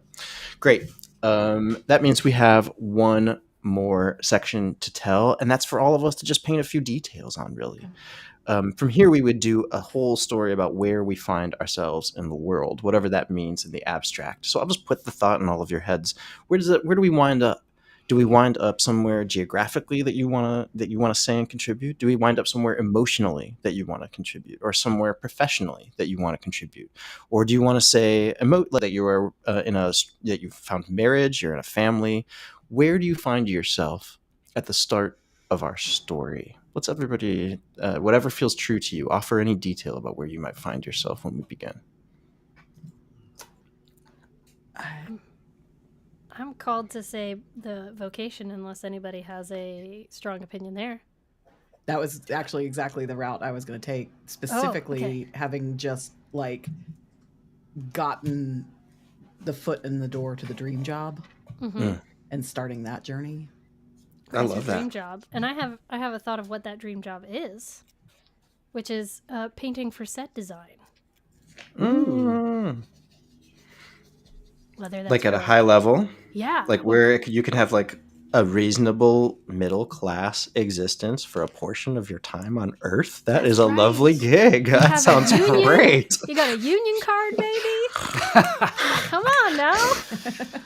Great. That means we have one more section to tell, and that's for all of us to just paint a few details on, really. From here, we would do a whole story about where we find ourselves in the world, whatever that means in the abstract. So I'll just put the thought in all of your heads. Where do we wind up? Do we wind up somewhere geographically that you want to say and contribute? Do we wind up somewhere emotionally that you want to contribute, or somewhere professionally that you want to contribute, or do you want to say that you are that you found marriage, you're in a family? Where do you find yourself at the start of our story? Let's everybody, whatever feels true to you, offer any detail about where you might find yourself when we begin. I'm called to say the vocation unless anybody has a strong opinion there. That was actually exactly the route I was going to take, specifically having just gotten the foot in the door to the dream job and starting that journey. I love that dream job, and I have a thought of what that dream job is, which is painting for set design. Whether that's like at a high level, yeah, like where you can have like a reasonable middle class existence for a portion of your time on Earth. That is a lovely gig. That sounds great. You got a union card, baby. Come on now.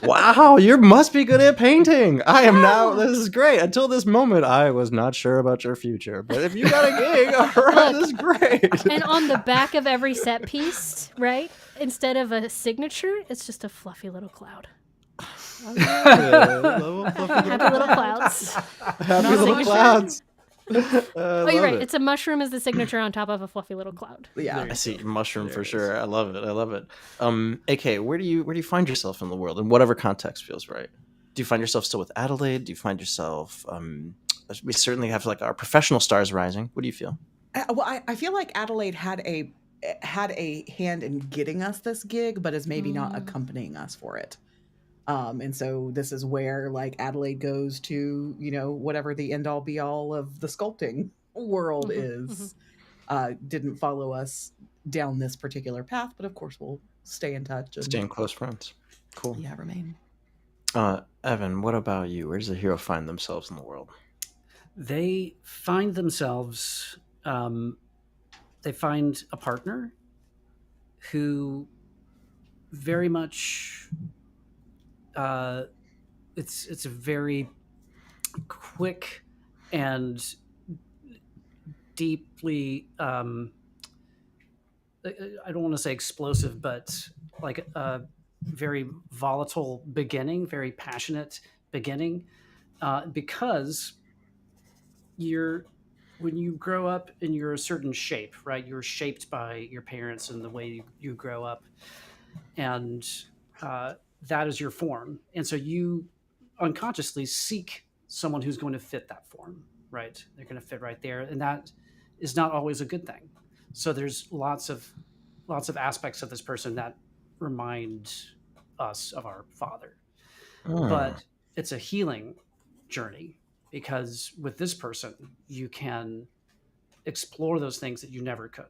Wow, you must be good at painting. I am now. This is great. Until this moment, I was not sure about your future. But if you got a gig, all right, this is great. And on the back of every set piece, right, instead of a signature, it's just a fluffy little cloud. Happy little clouds. Happy little clouds. Oh, you're right. It's a mushroom as the signature on top of a fluffy little cloud. Yeah, I see mushroom for sure. I love it. AK, where do you find yourself in the world in whatever context feels right? Do you find yourself still with Adelaide? Do you find yourself? We certainly have like our professional stars rising. What do you feel? I feel like Adelaide had a hand in getting us this gig, but is maybe not accompanying us for it. And so this is where like Adelaide goes to, whatever the end all be all of the sculpting world is. Didn't follow us down this particular path, but of course we'll stay in touch. And staying close friends. Cool. Yeah, remain. Evan, what about you? Where does the hero find themselves in the world? They find themselves, they find a partner who very much, it's a very quick and deeply, I don't want to say explosive, but like a very volatile beginning, very passionate beginning, because when you grow up and you're a certain shape, right? You're shaped by your parents and the way you grow up, and that is your form. And so you unconsciously seek someone who's going to fit that form, right? They're going to fit right there, and that is not always a good thing. So there's lots of aspects of this person that remind us of our father, but it's a healing journey. Because with this person, you can explore those things that you never could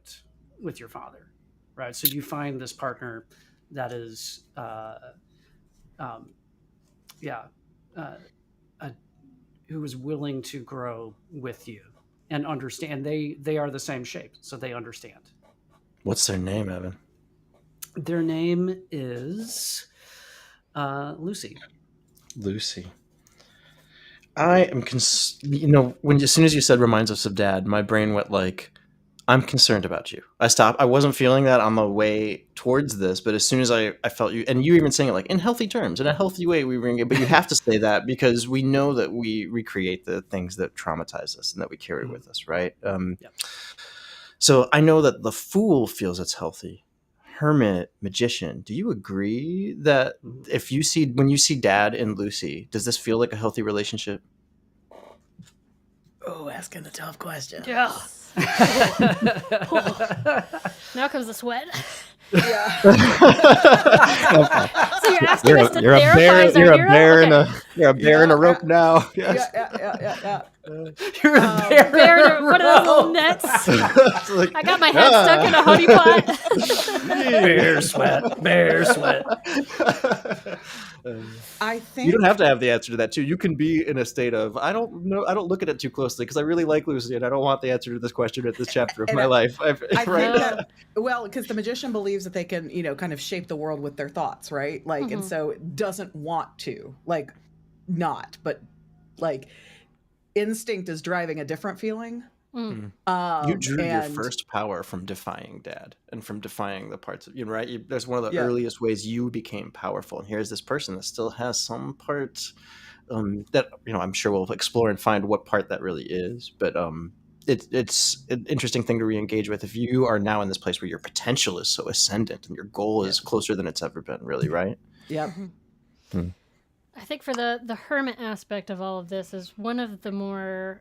with your father, right? So you find this partner that is, who is willing to grow with you and understand. They are the same shape, so they understand. What's their name, Evan? Their name is Lucy. Lucy. I am when as soon as you said reminds us of Dad, my brain went like, I'm concerned about you. I wasn't feeling that on the way towards this, but as soon as I felt you, and you even saying it like in healthy terms, in a healthy way, we bring it. But you have to say that because we know that we recreate the things that traumatize us and that we carry with us, right? Yep. So I know that the fool feels it's healthy. Hermit, magician. Do you agree that when you see Dad and Lucy, does this feel like a healthy relationship? Oh, asking the tough question. Yeah. Now comes the sweat. Yeah. So you're asking us to therapize our hero? You're a bear in a rope now. Yeah. You're a bear. Bear in one of those little nets. I got my head stuck in a honey pot. Bear sweat. I think You don't have to have the answer to that too. You can be in a state of I don't know. I don't look at it too closely because I really like Lucy and I don't want the answer to this question at this chapter of my life. I think that, well, because the magician believes that they can, kind of shape the world with their thoughts, right? Like, and so doesn't want to, like, not, but like instinct is driving a different feeling. You drew your first power from defying Dad and from defying the parts of you, right? That's one of the earliest ways you became powerful. And here's this person that still has some part that I'm sure we'll explore and find what part that really is. But it's an interesting thing to re-engage with if you are now in this place where your potential is so ascendant and your goal is closer than it's ever been. Really, right? Yeah. I think for the hermit aspect of all of this is one of the more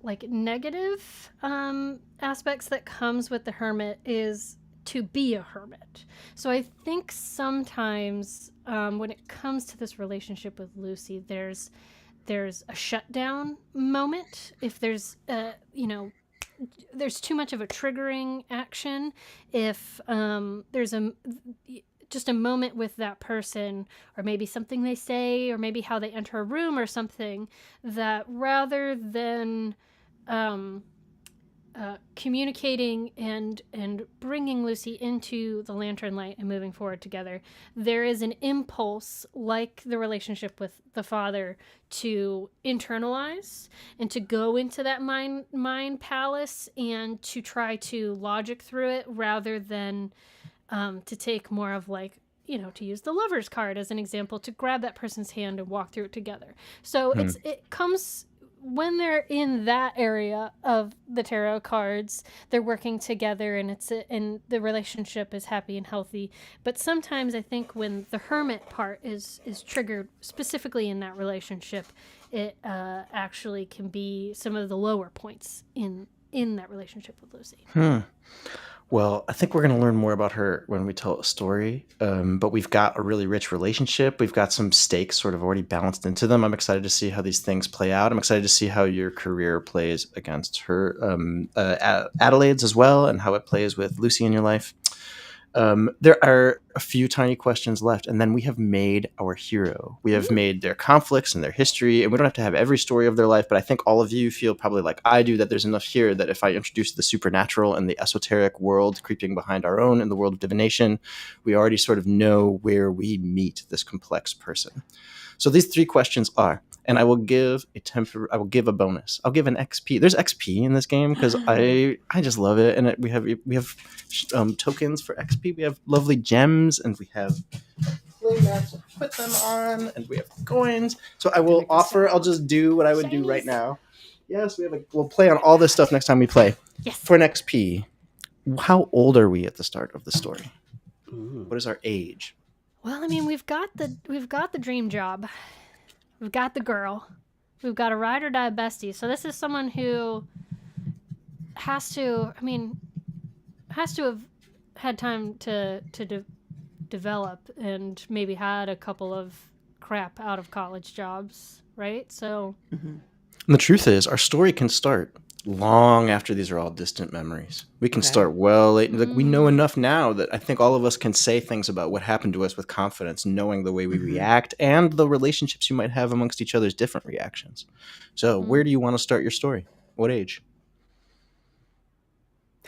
like negative aspects that comes with the hermit is to be a hermit. So I think sometimes when it comes to this relationship with Lucy, there's a shutdown moment. If there's there's too much of a triggering action, if there's just a moment with that person, or maybe something they say, or maybe how they enter a room or something, that rather than communicating and bringing Lucy into the lantern light and moving forward together, there is an impulse, like the relationship with the father, to internalize and to go into that mind palace and to try to logic through it rather than to take more of like, to use the lover's card as an example, to grab that person's hand and walk through it together. So it comes when they're in that area of the tarot cards, they're working together and and the relationship is happy and healthy. But sometimes I think when the hermit part is triggered specifically in that relationship, it actually can be some of the lower points in that relationship with Lucy. Well, I think we're going to learn more about her when we tell a story, but we've got a really rich relationship. We've got some stakes sort of already balanced into them. I'm excited to see how these things play out. I'm excited to see how your career plays against her Adelaide's as well, and how it plays with Lucy in your life. There are a few tiny questions left, and then we have made our hero. We have made their conflicts and their history, and we don't have to have every story of their life, but I think all of you feel probably like I do, that there's enough here that if I introduce the supernatural and the esoteric world creeping behind our own in the world of divination, we already sort of know where we meet this complex person. So these three questions are, and I will give a bonus. I'll give an XP. There's XP in this game because I just love it, and we have tokens for XP. We have lovely gems, and we have play mats to put them on, and we have coins. So I will offer. I'll just do what I would do right now. Yes, we'll play on all this stuff next time we play. Yes. For an XP, how old are we at the start of the story? What is our age? Well, I mean, we've got the dream job. We've got the girl. We've got a ride or die bestie. So this is someone who has to have had time to develop and maybe had a couple of crap out of college jobs, right? So And the truth is, our story can start long after these are all distant memories. We can start well late. Like, we know enough now that I think all of us can say things about what happened to us with confidence, knowing the way we react and the relationships you might have amongst each other's different reactions. So where do you want to start your story? What age?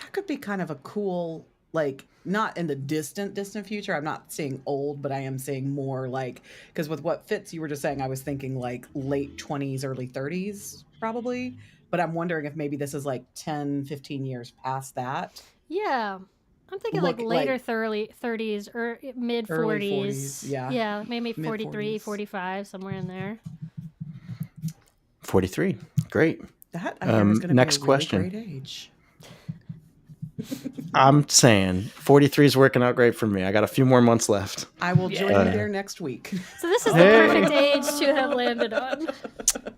that could be kind of a cool, like, not in the distant future. I'm not saying old, but I am saying more like, because with what Fitz you were just saying, I was thinking like late 20s, early 30s, probably. But I'm wondering if maybe this is like 10, 15 years past that. Yeah. I'm thinking like later 30s or mid 40s. Yeah, maybe 43, Mid-40s. 45, somewhere in there. 43. Great. That I hear is going to next be a really question. great age. I'm saying 43 is working out great for me. I got a few more months left. I will join you there next week. So this is the perfect age to have landed on.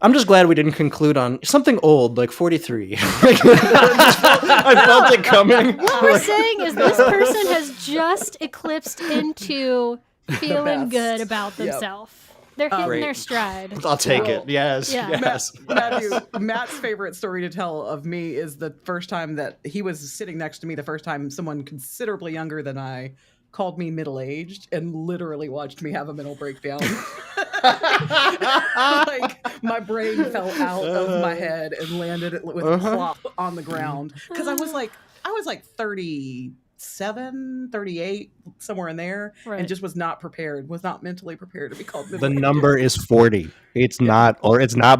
I'm just glad we didn't conclude on something old like 43. I felt it coming. What we're saying is this person has just eclipsed into feeling best. good about themselves. They're hitting Great. their stride. I'll take it. Yes. Yeah. Yes. Matthew, Matt's favorite story to tell of me is the first time that he was sitting next to me, the first time someone considerably younger than I called me middle-aged and literally watched me have a mental breakdown. Like my brain fell out of my head and landed with a plop on the ground. Because I was like 37, 38, somewhere in there, and just was not mentally prepared to be called The middle-aged. number is 40. It's not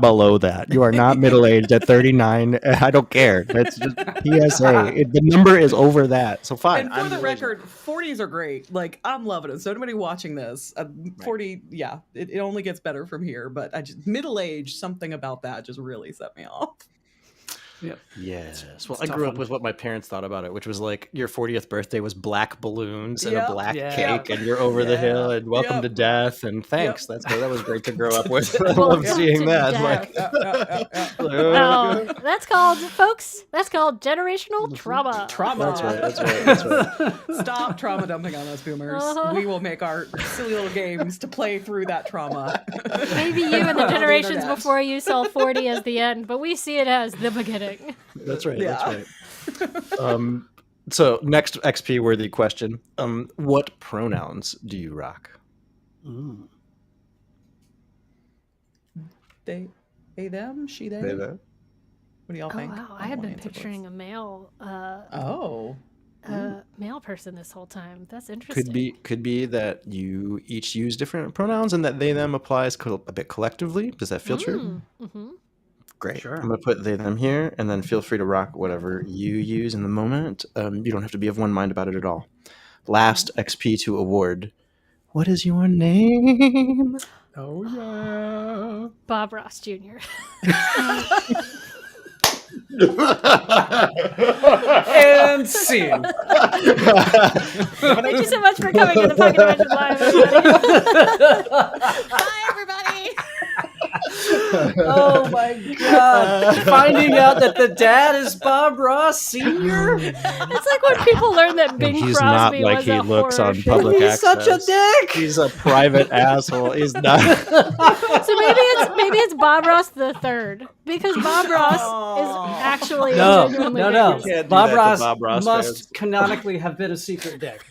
below that. You are not middle-aged at 39. I don't care. That's just PSA. The number is over that. So fine. And for the record, 40s are great. Like, I'm loving it. So anybody watching this, 40, yeah, it only gets better from here. But middle age, something about that just really set me off. Yep. Yes. Well, I grew up with what my parents thought about it, which was like your 40th birthday was black balloons and a black cake, and you're over the hill and welcome to death and thanks. That was great to grow up with. I love seeing that. That's called, folks. That's called generational trauma. That's right. Stop trauma dumping on us, boomers. We will make our silly little games to play through that trauma. Maybe you and the On the generations internet. before you saw 40 as the end, but we see it as the beginning. That's right. Yeah. That's right. So next XP worthy question. What pronouns do you rock? They, them, she, they. They. What do y'all Oh think? wow, I had been picturing a male male person this whole time. That's interesting. Could be that you each use different pronouns and that they them applies a bit collectively. Does that feel true? Mm-hmm. Great. Sure. I'm gonna put they them here, and then feel free to rock whatever you use in the moment. You don't have to be of one mind about it at all. Last XP to award. What is your name? Oh yeah. Bob Ross Jr. And scene. Thank you so much for coming to the Pocket Dimension Live, everybody. Bye, everybody. Oh my god. Finding out that the dad is Bob Ross Sr.? It's like when people learn that Bing He's Crosby not like was he a looks horror on show. public He's such a access. dick. He's a private asshole. He's not. So maybe it's Bob Ross the Third, because Bob Ross is actually No, genuinely no. dangerous. Can't do Bob that to Ross, Bob Ross must fans. canonically have been a secret dick.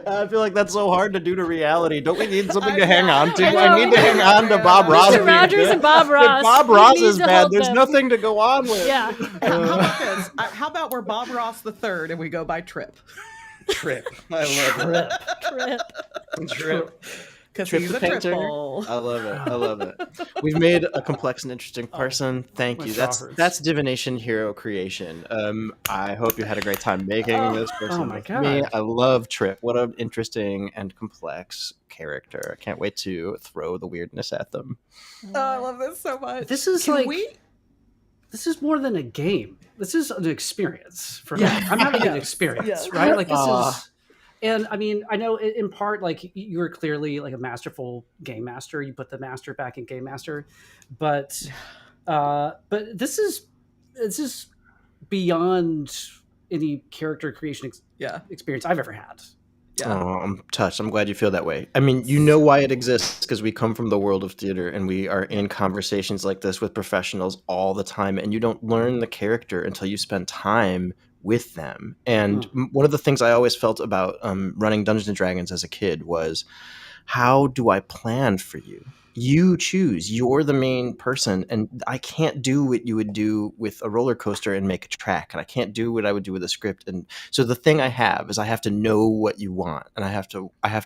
I feel like that's so hard to do to reality. Don't we need something to I hang know. on to? I know. I need to hang on to Bob Ross. Mr. Rogers and Bob Ross. If Bob We Ross need is to bad, hold there's them. nothing to go on with. Yeah. How about this? How about we're Bob Ross the Third and we go by Trip? Trip. I love Trip. it. Trip. Because Trip he's the a painter. triple. I love it. I love it. We've made a complex and interesting person. Thank my you. jaw hurts. That's Divination Hero Creation. I hope you had a great time making this person my with God. me. I love Trip. What an interesting and complex character. I can't wait to throw the weirdness at them. Oh, I love this so much. This is Can like we? this is more than a game. This is an experience for me. I'm having an experience, Yes. right? Like this is, and I mean, I know in part, like you're clearly like a masterful game master. You put the master back in game master, but this is beyond any character creation experience I've ever had. Yeah. Oh, I'm touched. I'm glad you feel that way. I mean, you know why it exists, because we come from the world of theater and we are in conversations like this with professionals all the time, and you don't learn the character until you spend time with them. And one of the things I always felt about running Dungeons and Dragons as a kid was, how do I plan for you? You choose. You're the main person, and I can't do what you would do with a roller coaster and make a track, and I can't do what I would do with a script. And so the thing I have is I have to know what you want, and I have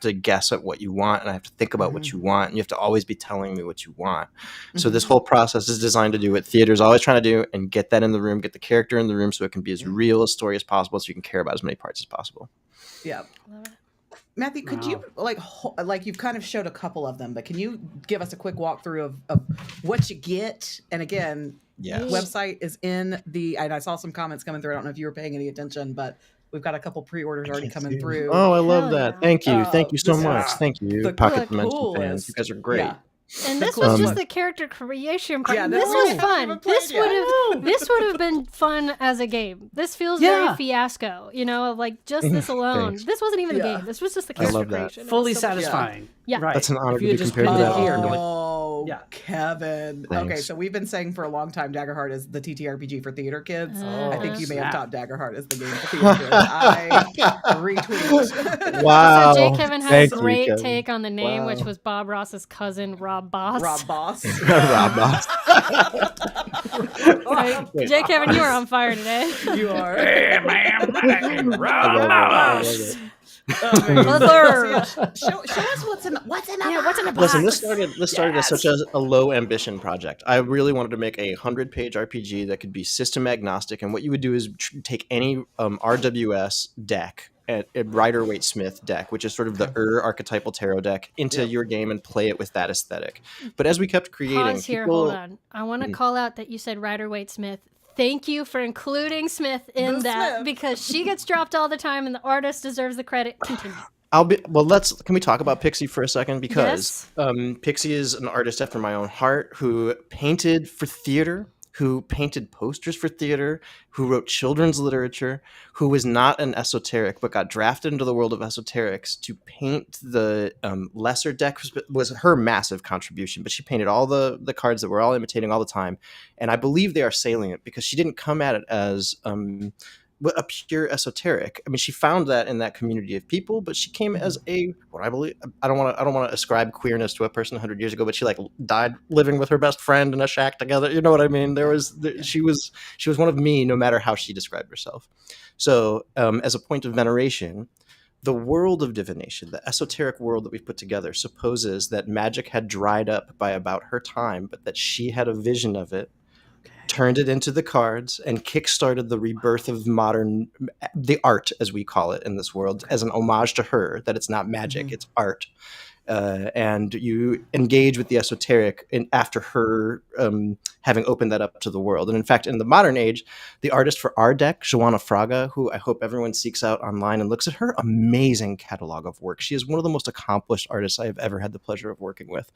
to guess at what you want, and I have to think about what you want, and you have to always be telling me what you want. So this whole process is designed to do what theater's always trying to do, and get that in the room, get the character in the room, so it can be as real a story as possible, so you can care about as many parts as possible. Yeah. Matthew, could you like you've kind of showed a couple of them, but can you give us a quick walkthrough of what you get? And again, website is in the. And I saw some comments coming through. I don't know if you were paying any attention, but we've got a couple pre-orders already coming through. Oh, I love that! Yeah. Thank you so much. Thank you, the Pocket Dimension coolest. fans. You guys are great. Yeah. And this was just the character creation part. Yeah, this was fun. This yet. would have been fun as a game. This feels very Fiasco, like just this alone. Thanks. This wasn't even the game. This was just the character love that. creation. It was Fully so much fun. satisfying. Yeah. Right. That's an honor If to you be had just compared to put it that. here. Oh, Yeah. Kevin. Thanks. Okay, so we've been saying for a long time Daggerheart is the TTRPG for theater kids. I think you may have topped Daggerheart as the game for theater kids. I retweet. Wow. So Jay Kevin had Thank a you, great Kevin. take on the name, which was Bob Ross's cousin, Rob Boss. Rob Boss. Rob Boss. Right. Jay Kevin, you are on fire today. You are. Hey, man. I love it. Show us what's in the box. Listen, this started as such a low ambition project. I really wanted to make a 100-page RPG that could be system agnostic, and what you would do is take any RWS deck, a Rider-Waite-Smith deck, which is sort of the archetypal tarot deck, into your game and play it with that aesthetic. But as we kept creating, Pause here, hold on. I want to call out that you said Rider-Waite-Smith. Thank you for including Smith in that because she gets dropped all the time and the artist deserves the credit. Continue. Can we talk about Pixie for a second? Because Pixie is an artist after my own heart who painted for theater, who painted posters for theater, who wrote children's literature, who was not an esoteric but got drafted into the world of esoterics to paint the lesser deck was her massive contribution. But she painted all the cards that we're all imitating all the time. And I believe they are salient because she didn't come at it as a pure esoteric. I mean, she found that in that community of people, but she came as what I believe. I don't want to ascribe queerness to a person 100 years ago, but she died living with her best friend in a shack together. You know what I mean? She was one of me, no matter how she described herself. So, as a point of veneration, the world of divination, the esoteric world that we've put together, supposes that magic had dried up by about her time, but that she had a vision of it, turned it into the cards, and kickstarted the rebirth of the art, as we call it in this world, as an homage to her, that it's not magic, it's art. And you engage with the esoteric after her having opened that up to the world. And in fact, in the modern age, the artist for our deck, Joanna Fraga, who I hope everyone seeks out online and looks at her amazing catalog of work. She is one of the most accomplished artists I have ever had the pleasure of working with.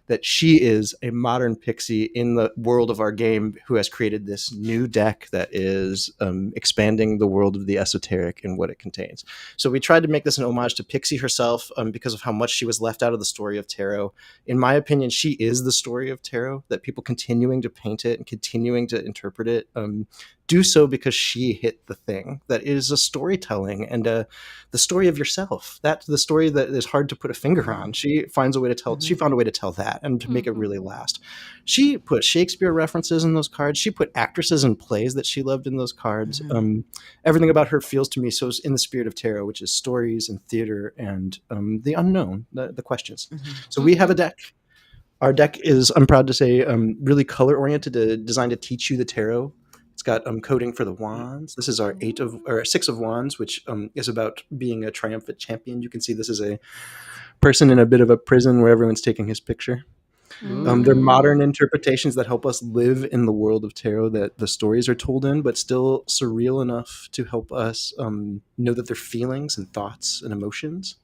That she is a modern Pixie in the world of our game who has created this new deck that is expanding the world of the esoteric and what it contains. So we tried to make this an homage to Pixie herself because of how much she was left out of the story of tarot. In my opinion, she is the story of tarot, that people continuing to paint it and continuing to interpret it do so because she hit the thing that is a storytelling and the story of yourself. That's the story that is hard to put a finger on. She finds a way to tell. She found a way to tell that and to make it really last. She put Shakespeare references in those cards. She put actresses and plays that she loved in those cards. Everything about her feels to me so in the spirit of tarot, which is stories and theater and the unknown, the questions. So we have a deck. Our deck is, I'm proud to say, really color oriented, designed to teach you the tarot. It's got coding for the wands. This is our 6 of wands, which is about being a triumphant champion. You can see this is a person in a bit of a prison where everyone's taking his picture. They're modern interpretations that help us live in the world of tarot that the stories are told in, but still surreal enough to help us know that they're feelings and thoughts and emotions.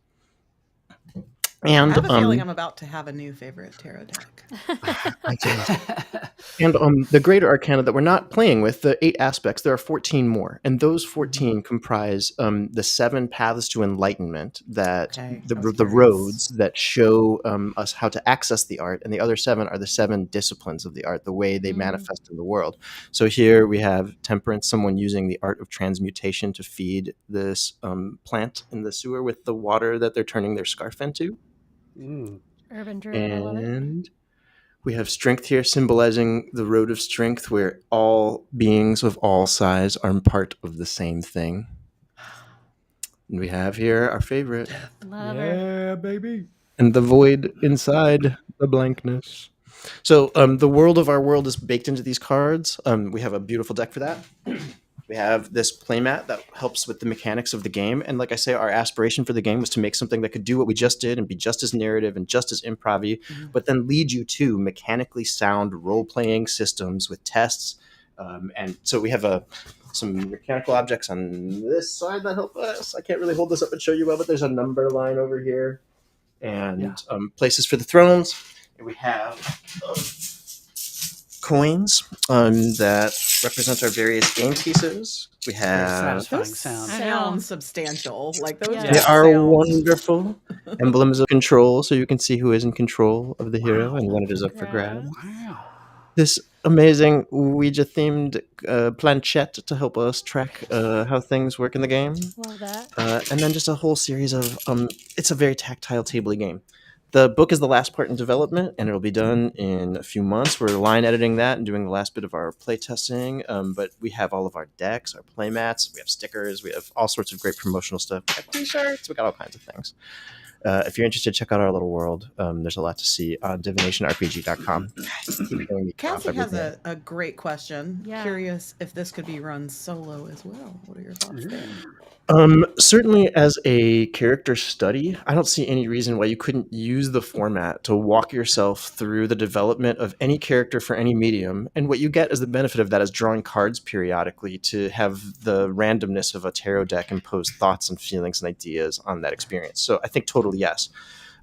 And I have a feeling I'm about to have a new favorite tarot deck. And the greater arcana that we're not playing with, the 8 aspects, there are 14 more. And those 14 comprise the 7 paths to enlightenment, that the roads that show us how to access the art. And the other 7 are the 7 disciplines of the art, the way they manifest in the world. So here we have temperance, someone using the art of transmutation to feed this plant in the sewer with the water that they're turning their scarf into. Urban druid, I love it. And we have strength here, symbolizing the road of strength, where all beings of all size are part of the same thing. And we have here our favorite. Love her. Yeah, baby. And the void inside the blankness. So the world of our world is baked into these cards. We have a beautiful deck for that. We have this playmat that helps with the mechanics of the game. And like I say, our aspiration for the game was to make something that could do what we just did and be just as narrative and just as improv-y, but then lead you to mechanically sound role-playing systems with tests. And so we have some mechanical objects on this side that help us. I can't really hold this up and show you well, but there's a number line over here. And places for the thrones. And we have coins that represent our various game pieces. We have Satisfying Those sound. sound substantial. Like those. Yeah. they just are sound- wonderful emblems of control, so you can see who is in control of the hero and when it is up for Grab. grabs. Wow. This amazing Ouija-themed planchette to help us track how things work in the game. Love that. And then just a whole series of it's a very tactile table game. The book is the last part in development, and it'll be done in a few months. We're line editing that and doing the last bit of our play testing. But we have all of our decks, our play mats, we have stickers, we have all sorts of great promotional stuff. We have t-shirts, we got all kinds of things. If you're interested, check out our little world. There's a lot to see on divinationrpg.com. Cassie has a great question. Yeah. Curious if this could be run solo as well. What are your thoughts there? Certainly as a character study, I don't see any reason why you couldn't use the format to walk yourself through the development of any character for any medium. And what you get as the benefit of that is drawing cards periodically to have the randomness of a tarot deck impose thoughts and feelings and ideas on that experience. So I think totally yes.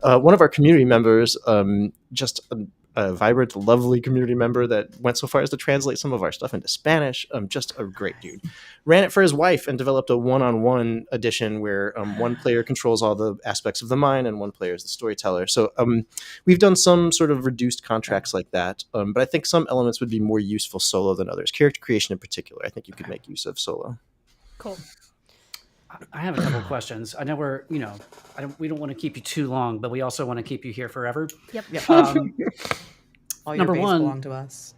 One of our community members, just a vibrant, lovely community member that went so far as to translate some of our stuff into Spanish, just a great dude, ran it for his wife and developed a one-on-one edition where one player controls all the aspects of the mind and one player is the storyteller. So we've done some sort of reduced contracts like that, but I think some elements would be more useful solo than others. Character creation in particular, I think you could make use of solo. Cool. I have a couple of questions. I know we don't want to keep you too long, but we also want to keep you here forever. Yep. All your Number base one- belong to us.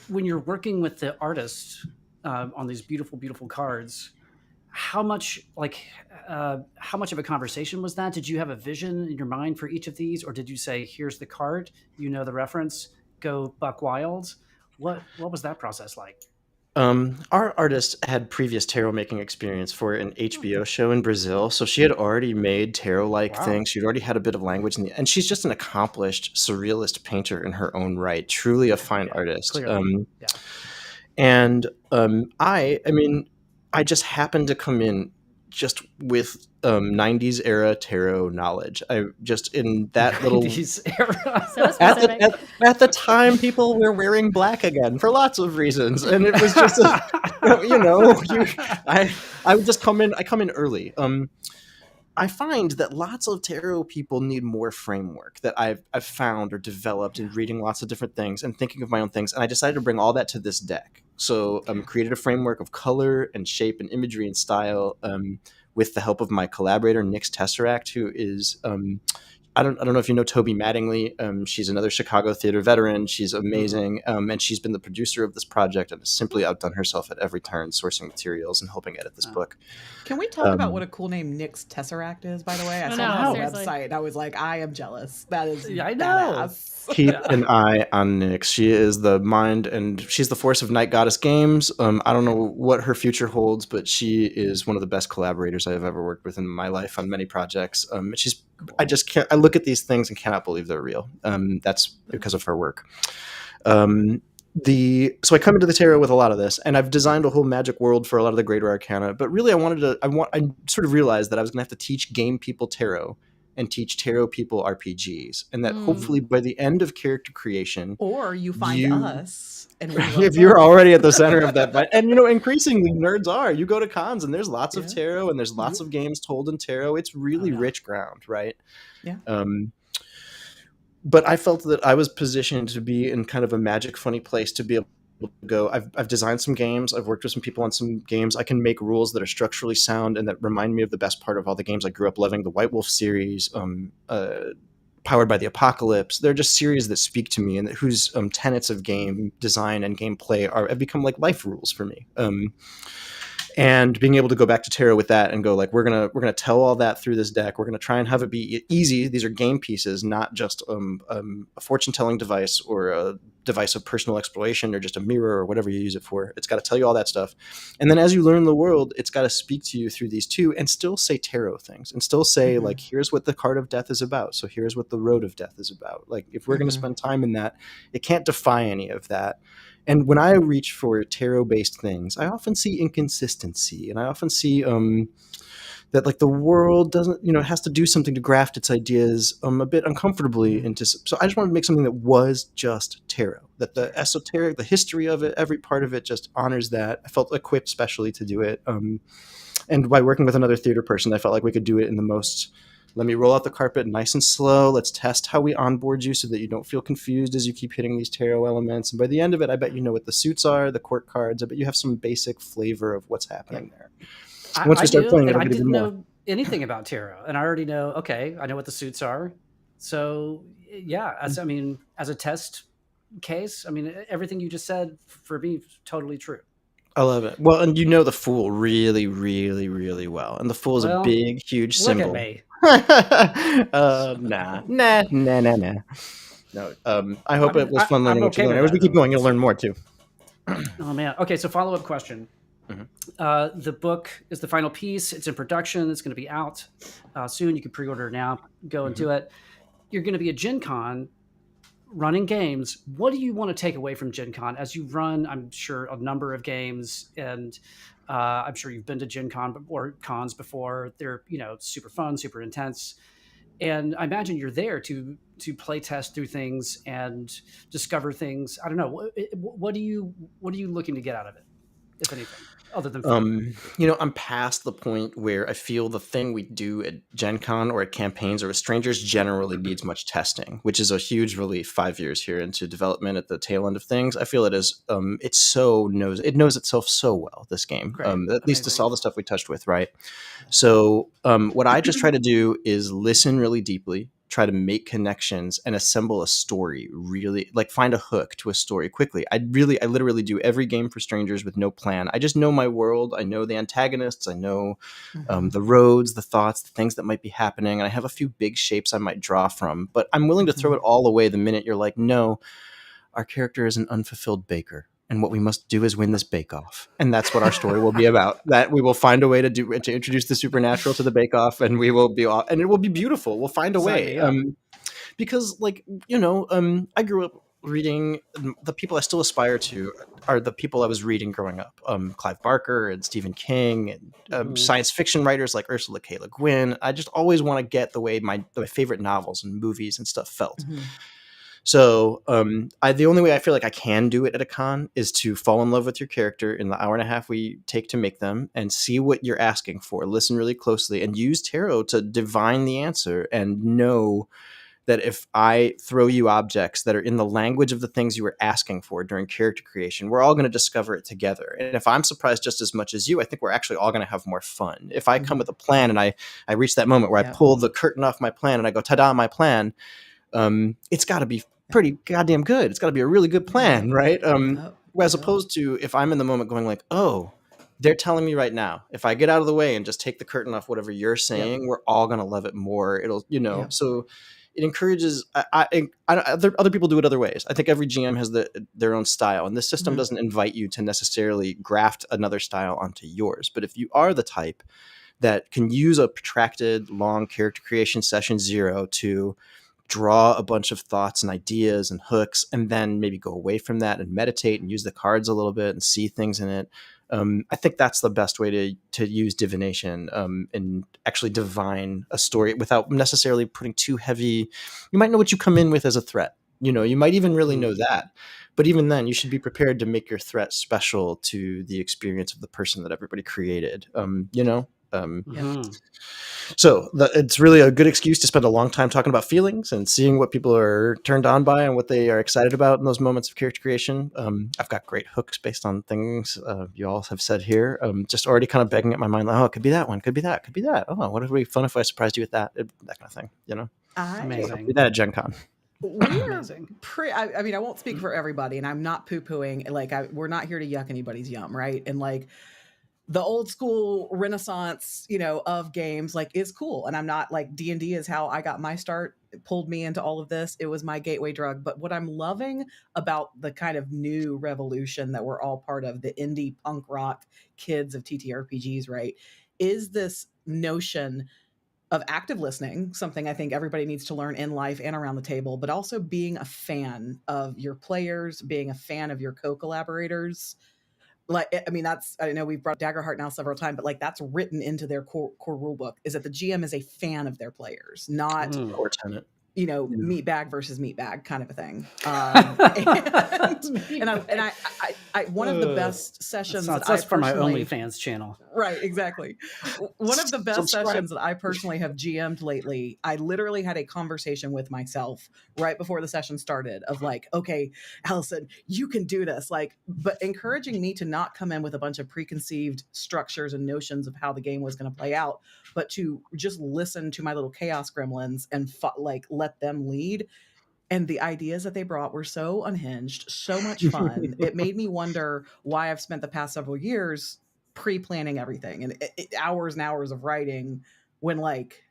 When you're working with the artist on these beautiful, beautiful cards, how much of a conversation was that? Did you have a vision in your mind for each of these, or did you say, "Here's the card, you know the reference, go buck wild"? What was that process like? Our artist had previous tarot making experience for an HBO show in Brazil, so she had already made tarot-like things. She'd already had a bit of language, and she's just an accomplished surrealist painter in her own right. Truly a fine artist. Clearly. And I just happened to come in just with 90s era tarot knowledge. I just in that little 90s era. So specific. at the time people were wearing black again for lots of reasons, and it was just I would just come in early. I find that lots of tarot people need more framework that I've found or developed in reading lots of different things and thinking of my own things, and I decided to bring all that to this deck. So created a framework of color and shape and imagery and style with the help of my collaborator Nyx Tesseract, who is I don't know if you know Toby Mattingly. She's another Chicago theater veteran. She's amazing, and she's been the producer of this project and has simply outdone herself at every turn, sourcing materials and helping edit this book. Can we talk about what a cool name Nyx Tesseract is, by the way? I saw it on the seriously. website and I was like, I am jealous. That is I know. badass. Keep an eye on Nyx. She is the mind and she's the force of Night Goddess Games. I don't know what her future holds, but she is one of the best collaborators I have ever worked with in my life on many projects. I just can't. I look at these things and cannot believe they're real. That's because of her work. So I come into the tarot with a lot of this, and I've designed a whole magic world for a lot of the greater arcana. But really, I sort of realized that I was going to have to teach game people tarot and teach tarot people RPGs, and that hopefully by the end of character creation, Or you find us and we if you're already at the center of that, and increasingly nerds are. You go to cons and there's lots of tarot and there's lots of games told in tarot. It's really rich ground, right? Yeah. But I felt that I was positioned to be in kind of a magic funny place to be able to go. I've designed some games. I've worked with some people on some games. I can make rules that are structurally sound and that remind me of the best part of all the games I grew up loving, the White Wolf series, Powered by the Apocalypse. They're just series that speak to me and whose tenets of game design and gameplay have become like life rules for me. And being able to go back to tarot with that and go like, we're gonna tell all that through this deck. We're gonna try and have it be easy. These are game pieces, not just a fortune telling device or a device of personal exploration or just a mirror or whatever you use it for. It's got to tell you all that stuff. And then as you learn the world, it's got to speak to you through these two and still say tarot things and still say like, here's what the card of death is about. So here's what the road of death is about. Like if we're going to spend time in that, it can't defy any of that. And when I reach for tarot-based things, I often see inconsistency, and I often see that like the world doesn't, it has to do something to graft its ideas a bit uncomfortably into. So I just wanted to make something that was just tarot, that the esoteric, the history of it, every part of it just honors that. I felt equipped specially to do it. And by working with another theater person, I felt like we could do it in the most, let me roll out the carpet nice and slow. Let's test how we onboard you so that you don't feel confused as you keep hitting these tarot elements. And by the end of it, I bet you know what the suits are, the court cards. I bet you have some basic flavor of what's happening there. Once we start playing it, I didn't know anything about tarot, and I already know. Okay, I know what the suits are. So yeah, as a test case, everything you just said for me totally true. I love it. Well, and you know the Fool really, really, really well, and the Fool is a big, huge symbol. Look at me. Nah. No, I hope it was fun learning what you learned. As we keep going, you'll learn more too. Oh man. Okay, so follow-up question. The book is the final piece. It's in production. It's going to be out soon. You can pre-order now. Go into it. You're going to be at Gen Con running games. What do you want to take away from Gen Con as you run, I'm sure, a number of games? And I'm sure you've been to Gen Con or cons before. They're, super fun, super intense. And I imagine you're there to play test through things and discover things. I don't know. What are you looking to get out of it, if anything? Other than I'm past the point where I feel the thing we do at Gen Con or at campaigns or with strangers generally needs much testing, which is a huge relief 5 years here into development at the tail end of things. I feel it is it knows itself so well, this game. At least to all the stuff we touched with, right? So what I just try to do is listen really deeply, try to make connections and assemble a story, really like find a hook to a story quickly. I literally do every game for strangers with no plan. I just know my world. I know the antagonists. I know the roads, the thoughts, the things that might be happening. And I have a few big shapes I might draw from, but I'm willing to throw it all away the minute you're like, no, our character is an unfulfilled baker. And what we must do is win this bake-off. And that's what our story will be about. That we will find a way to introduce the supernatural to the bake-off, and we will be off, and it will be beautiful. We'll find a way. Because I grew up reading, the people I still aspire to are the people I was reading growing up. Clive Barker and Stephen King and science fiction writers like Ursula K. Le Guin. I just always want to get the way my favorite novels and movies and stuff felt. So the only way I feel like I can do it at a con is to fall in love with your character in the hour and a half we take to make them and see what you're asking for. Listen really closely and use tarot to divine the answer and know that if I throw you objects that are in the language of the things you were asking for during character creation, we're all going to discover it together. And if I'm surprised just as much as you, I think we're actually all going to have more fun. If I come with a plan and I reach that moment where I pull the curtain off my plan and I go, ta-da, my plan, it's got to be pretty goddamn good. It's got to be a really good plan, right? As opposed to if I'm in the moment going like, oh, they're telling me right now, if I get out of the way and just take the curtain off whatever you're saying, we're all going to love it more. It'll, so it encourages, other people do it other ways. I think every GM has their own style, and this system doesn't invite you to necessarily graft another style onto yours. But if you are the type that can use a protracted, long character creation session 0 to draw a bunch of thoughts and ideas and hooks, and then maybe go away from that and meditate and use the cards a little bit and see things in it. I think that's the best way to use divination and actually divine a story without necessarily putting too heavy. You might know what you come in with as a threat. You might even really know that. But even then, you should be prepared to make your threat special to the experience of the person that everybody created. So it's really a good excuse to spend a long time talking about feelings and seeing what people are turned on by and what they are excited about in those moments of character creation. I've got great hooks based on things you all have said here. Just already kind of begging at my mind, like, oh, it could be that one, could be that, could be that. Oh, what would be fun if I surprised you with that? That kind of thing, Amazing. Do that at Gen Con. We're Amazing. I mean, I won't speak for everybody, and I'm not poo-pooing. Like, we're not here to yuck anybody's yum, right? And like, the old school renaissance, of games, like, is cool. And I'm not like, D&D is how I got my start. It pulled me into all of this. It was my gateway drug. But what I'm loving about the kind of new revolution that we're all part of, the indie punk rock kids of TTRPGs, right, is this notion of active listening, something I think everybody needs to learn in life and around the table, but also being a fan of your players, being a fan of your co-collaborators. Like, I mean, I know we've brought Daggerheart now several times, but like, that's written into their core rule book, is that the GM is a fan of their players, not Core tenet. Meat bag versus meat bag kind of a thing. One of the best sessions that's for my OnlyFans channel. Right, exactly. One of the best sessions that I personally have GM'd lately, I literally had a conversation with myself right before the session started of like, okay, Allison, you can do this. Like, but encouraging me to not come in with a bunch of preconceived structures and notions of how the game was going to play out, but to just listen to my little chaos gremlins and let them lead. And the ideas that they brought were so unhinged, so much fun. It made me wonder why I've spent the past several years pre-planning everything and hours and hours of writing when like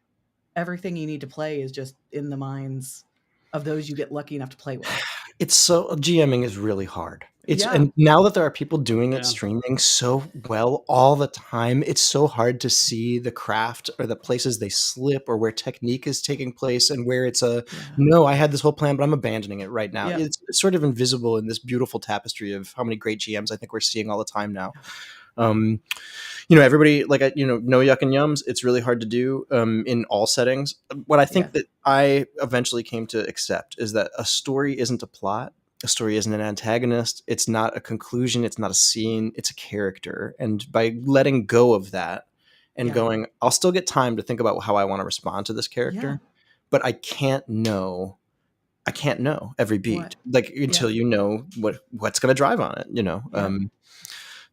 everything you need to play is just in the minds of those you get lucky enough to play with. GMing is really hard. And now that there are people doing it streaming so well all the time, it's so hard to see the craft or the places they slip or where technique is taking place and where it's no, I had this whole plan, but I'm abandoning it right now. Yeah. It's sort of invisible in this beautiful tapestry of how many great GMs I think we're seeing all the time now. Everybody no yuck and yums. It's really hard to do in all settings. What I think that I eventually came to accept is that a story isn't a plot. A story isn't an antagonist. It's not a conclusion. It's not a scene. It's a character. And by letting go of that and going, I'll still get time to think about how I want to respond to this character, but I can't know every beat until you know what's going to drive on it,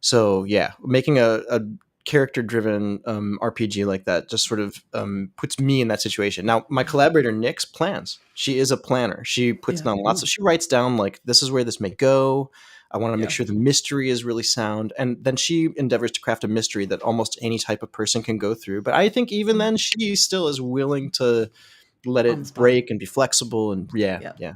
So making a character-driven RPG like that just sort of puts me in that situation. Now, my collaborator Nyx plans. She is a planner. She puts down she writes down like, this is where this may go. I want to make sure the mystery is really sound. And then she endeavors to craft a mystery that almost any type of person can go through. But I think even then she still is willing to let it break and be flexible. And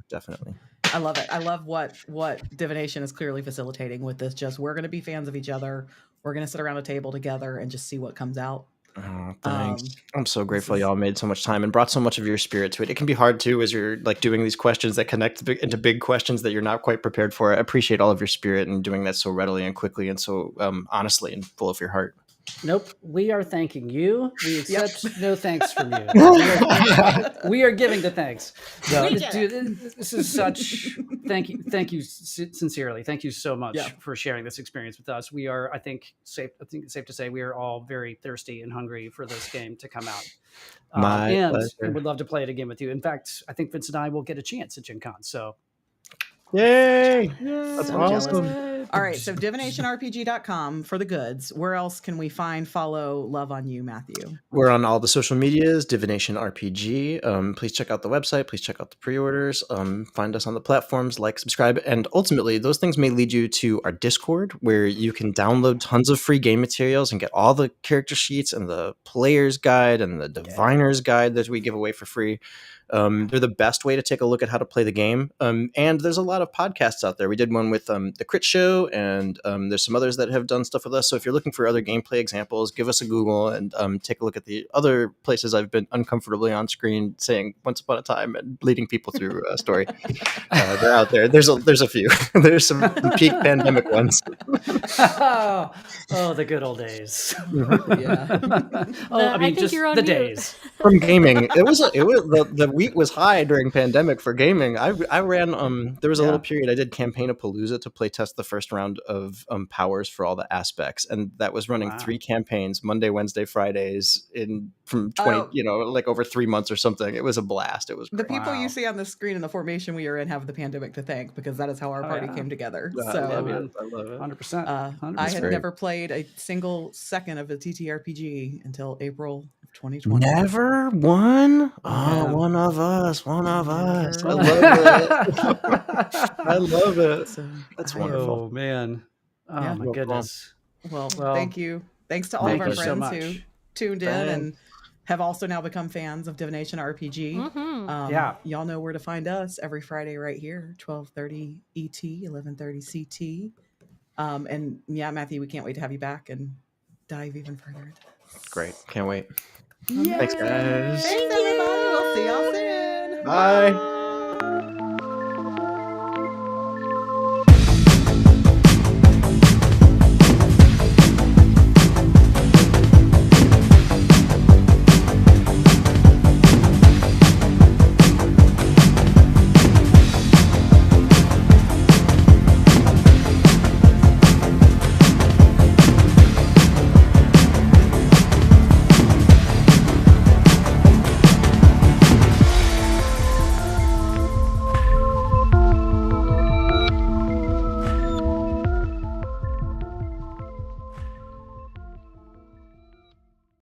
definitely. I love it. I love what Divination is clearly facilitating with this. Just, we're going to be fans of each other. We're going to sit around a table together and just see what comes out. Oh, thanks. I'm so grateful y'all made so much time and brought so much of your spirit to it. It can be hard too as you're like doing these questions that connect into big questions that you're not quite prepared for. I appreciate all of your spirit and doing that so readily and quickly and so honestly and full of your heart. Nope. We are thanking you. We accept no thanks from you. We are giving the thanks. So, dude, this is such. Thank you sincerely. Thank you so much for sharing this experience with us. We are, I think it's safe to say, we are all very thirsty and hungry for this game to come out. And would love to play it again with you. In fact, I think Vince and I will get a chance at Gen Con. So. Yay! That's awesome. All right, so divinationrpg.com for the goods. Where else can we follow, love on you, Matthew? We're on all the social medias, Divination RPG. Please check out the website. Please check out the pre-orders. Find us on the platforms, like, subscribe, and ultimately those things may lead you to our Discord, where you can download tons of free game materials and get all the character sheets and the player's guide and the diviner's guide that we give away for free. They're the best way to take a look at how to play the game. And there's a lot of podcasts out there. We did one with the Crit Show, and there's some others that have done stuff with us. So if you're looking for other gameplay examples, give us a Google and take a look at the other places I've been uncomfortably on screen saying once upon a time and leading people through a story. They're out there. There's a few. There's some peak pandemic ones. Oh, the good old days. I think you're on the mute. days from gaming. It was the wheat was high during pandemic for gaming. I ran there was a little period I did Campaign-a-Palooza to play test the first round of powers for all the aspects, and that was running 3 campaigns, Monday, Wednesday, Fridays from 20 like over 3 months or something. It was a blast. It was the people you see on the screen in the formation we are in have the pandemic to thank, because that is how our party came together. I love it. 100%. I had never played a single second of a TTRPG until April of 2020. Never one? Oh, one of us. One of us. I Never. love it. I love it. So, That's I- wonderful. Oh man. Oh Yeah. my Well, goodness. Well, Well, thank you. Thanks to all of thank our you so friends who much. tuned in Thanks. and have also now become fans of Divination RPG. Mhm. Yeah. Y'all know where to find us every Friday right here, 12:30 ET, 11:30 CT. And yeah, Matthew, we can't wait to have you back and dive even further into this. Great. Can't wait. Yay! Thanks, guys. Thanks, everybody. We'll see y'all soon. Bye.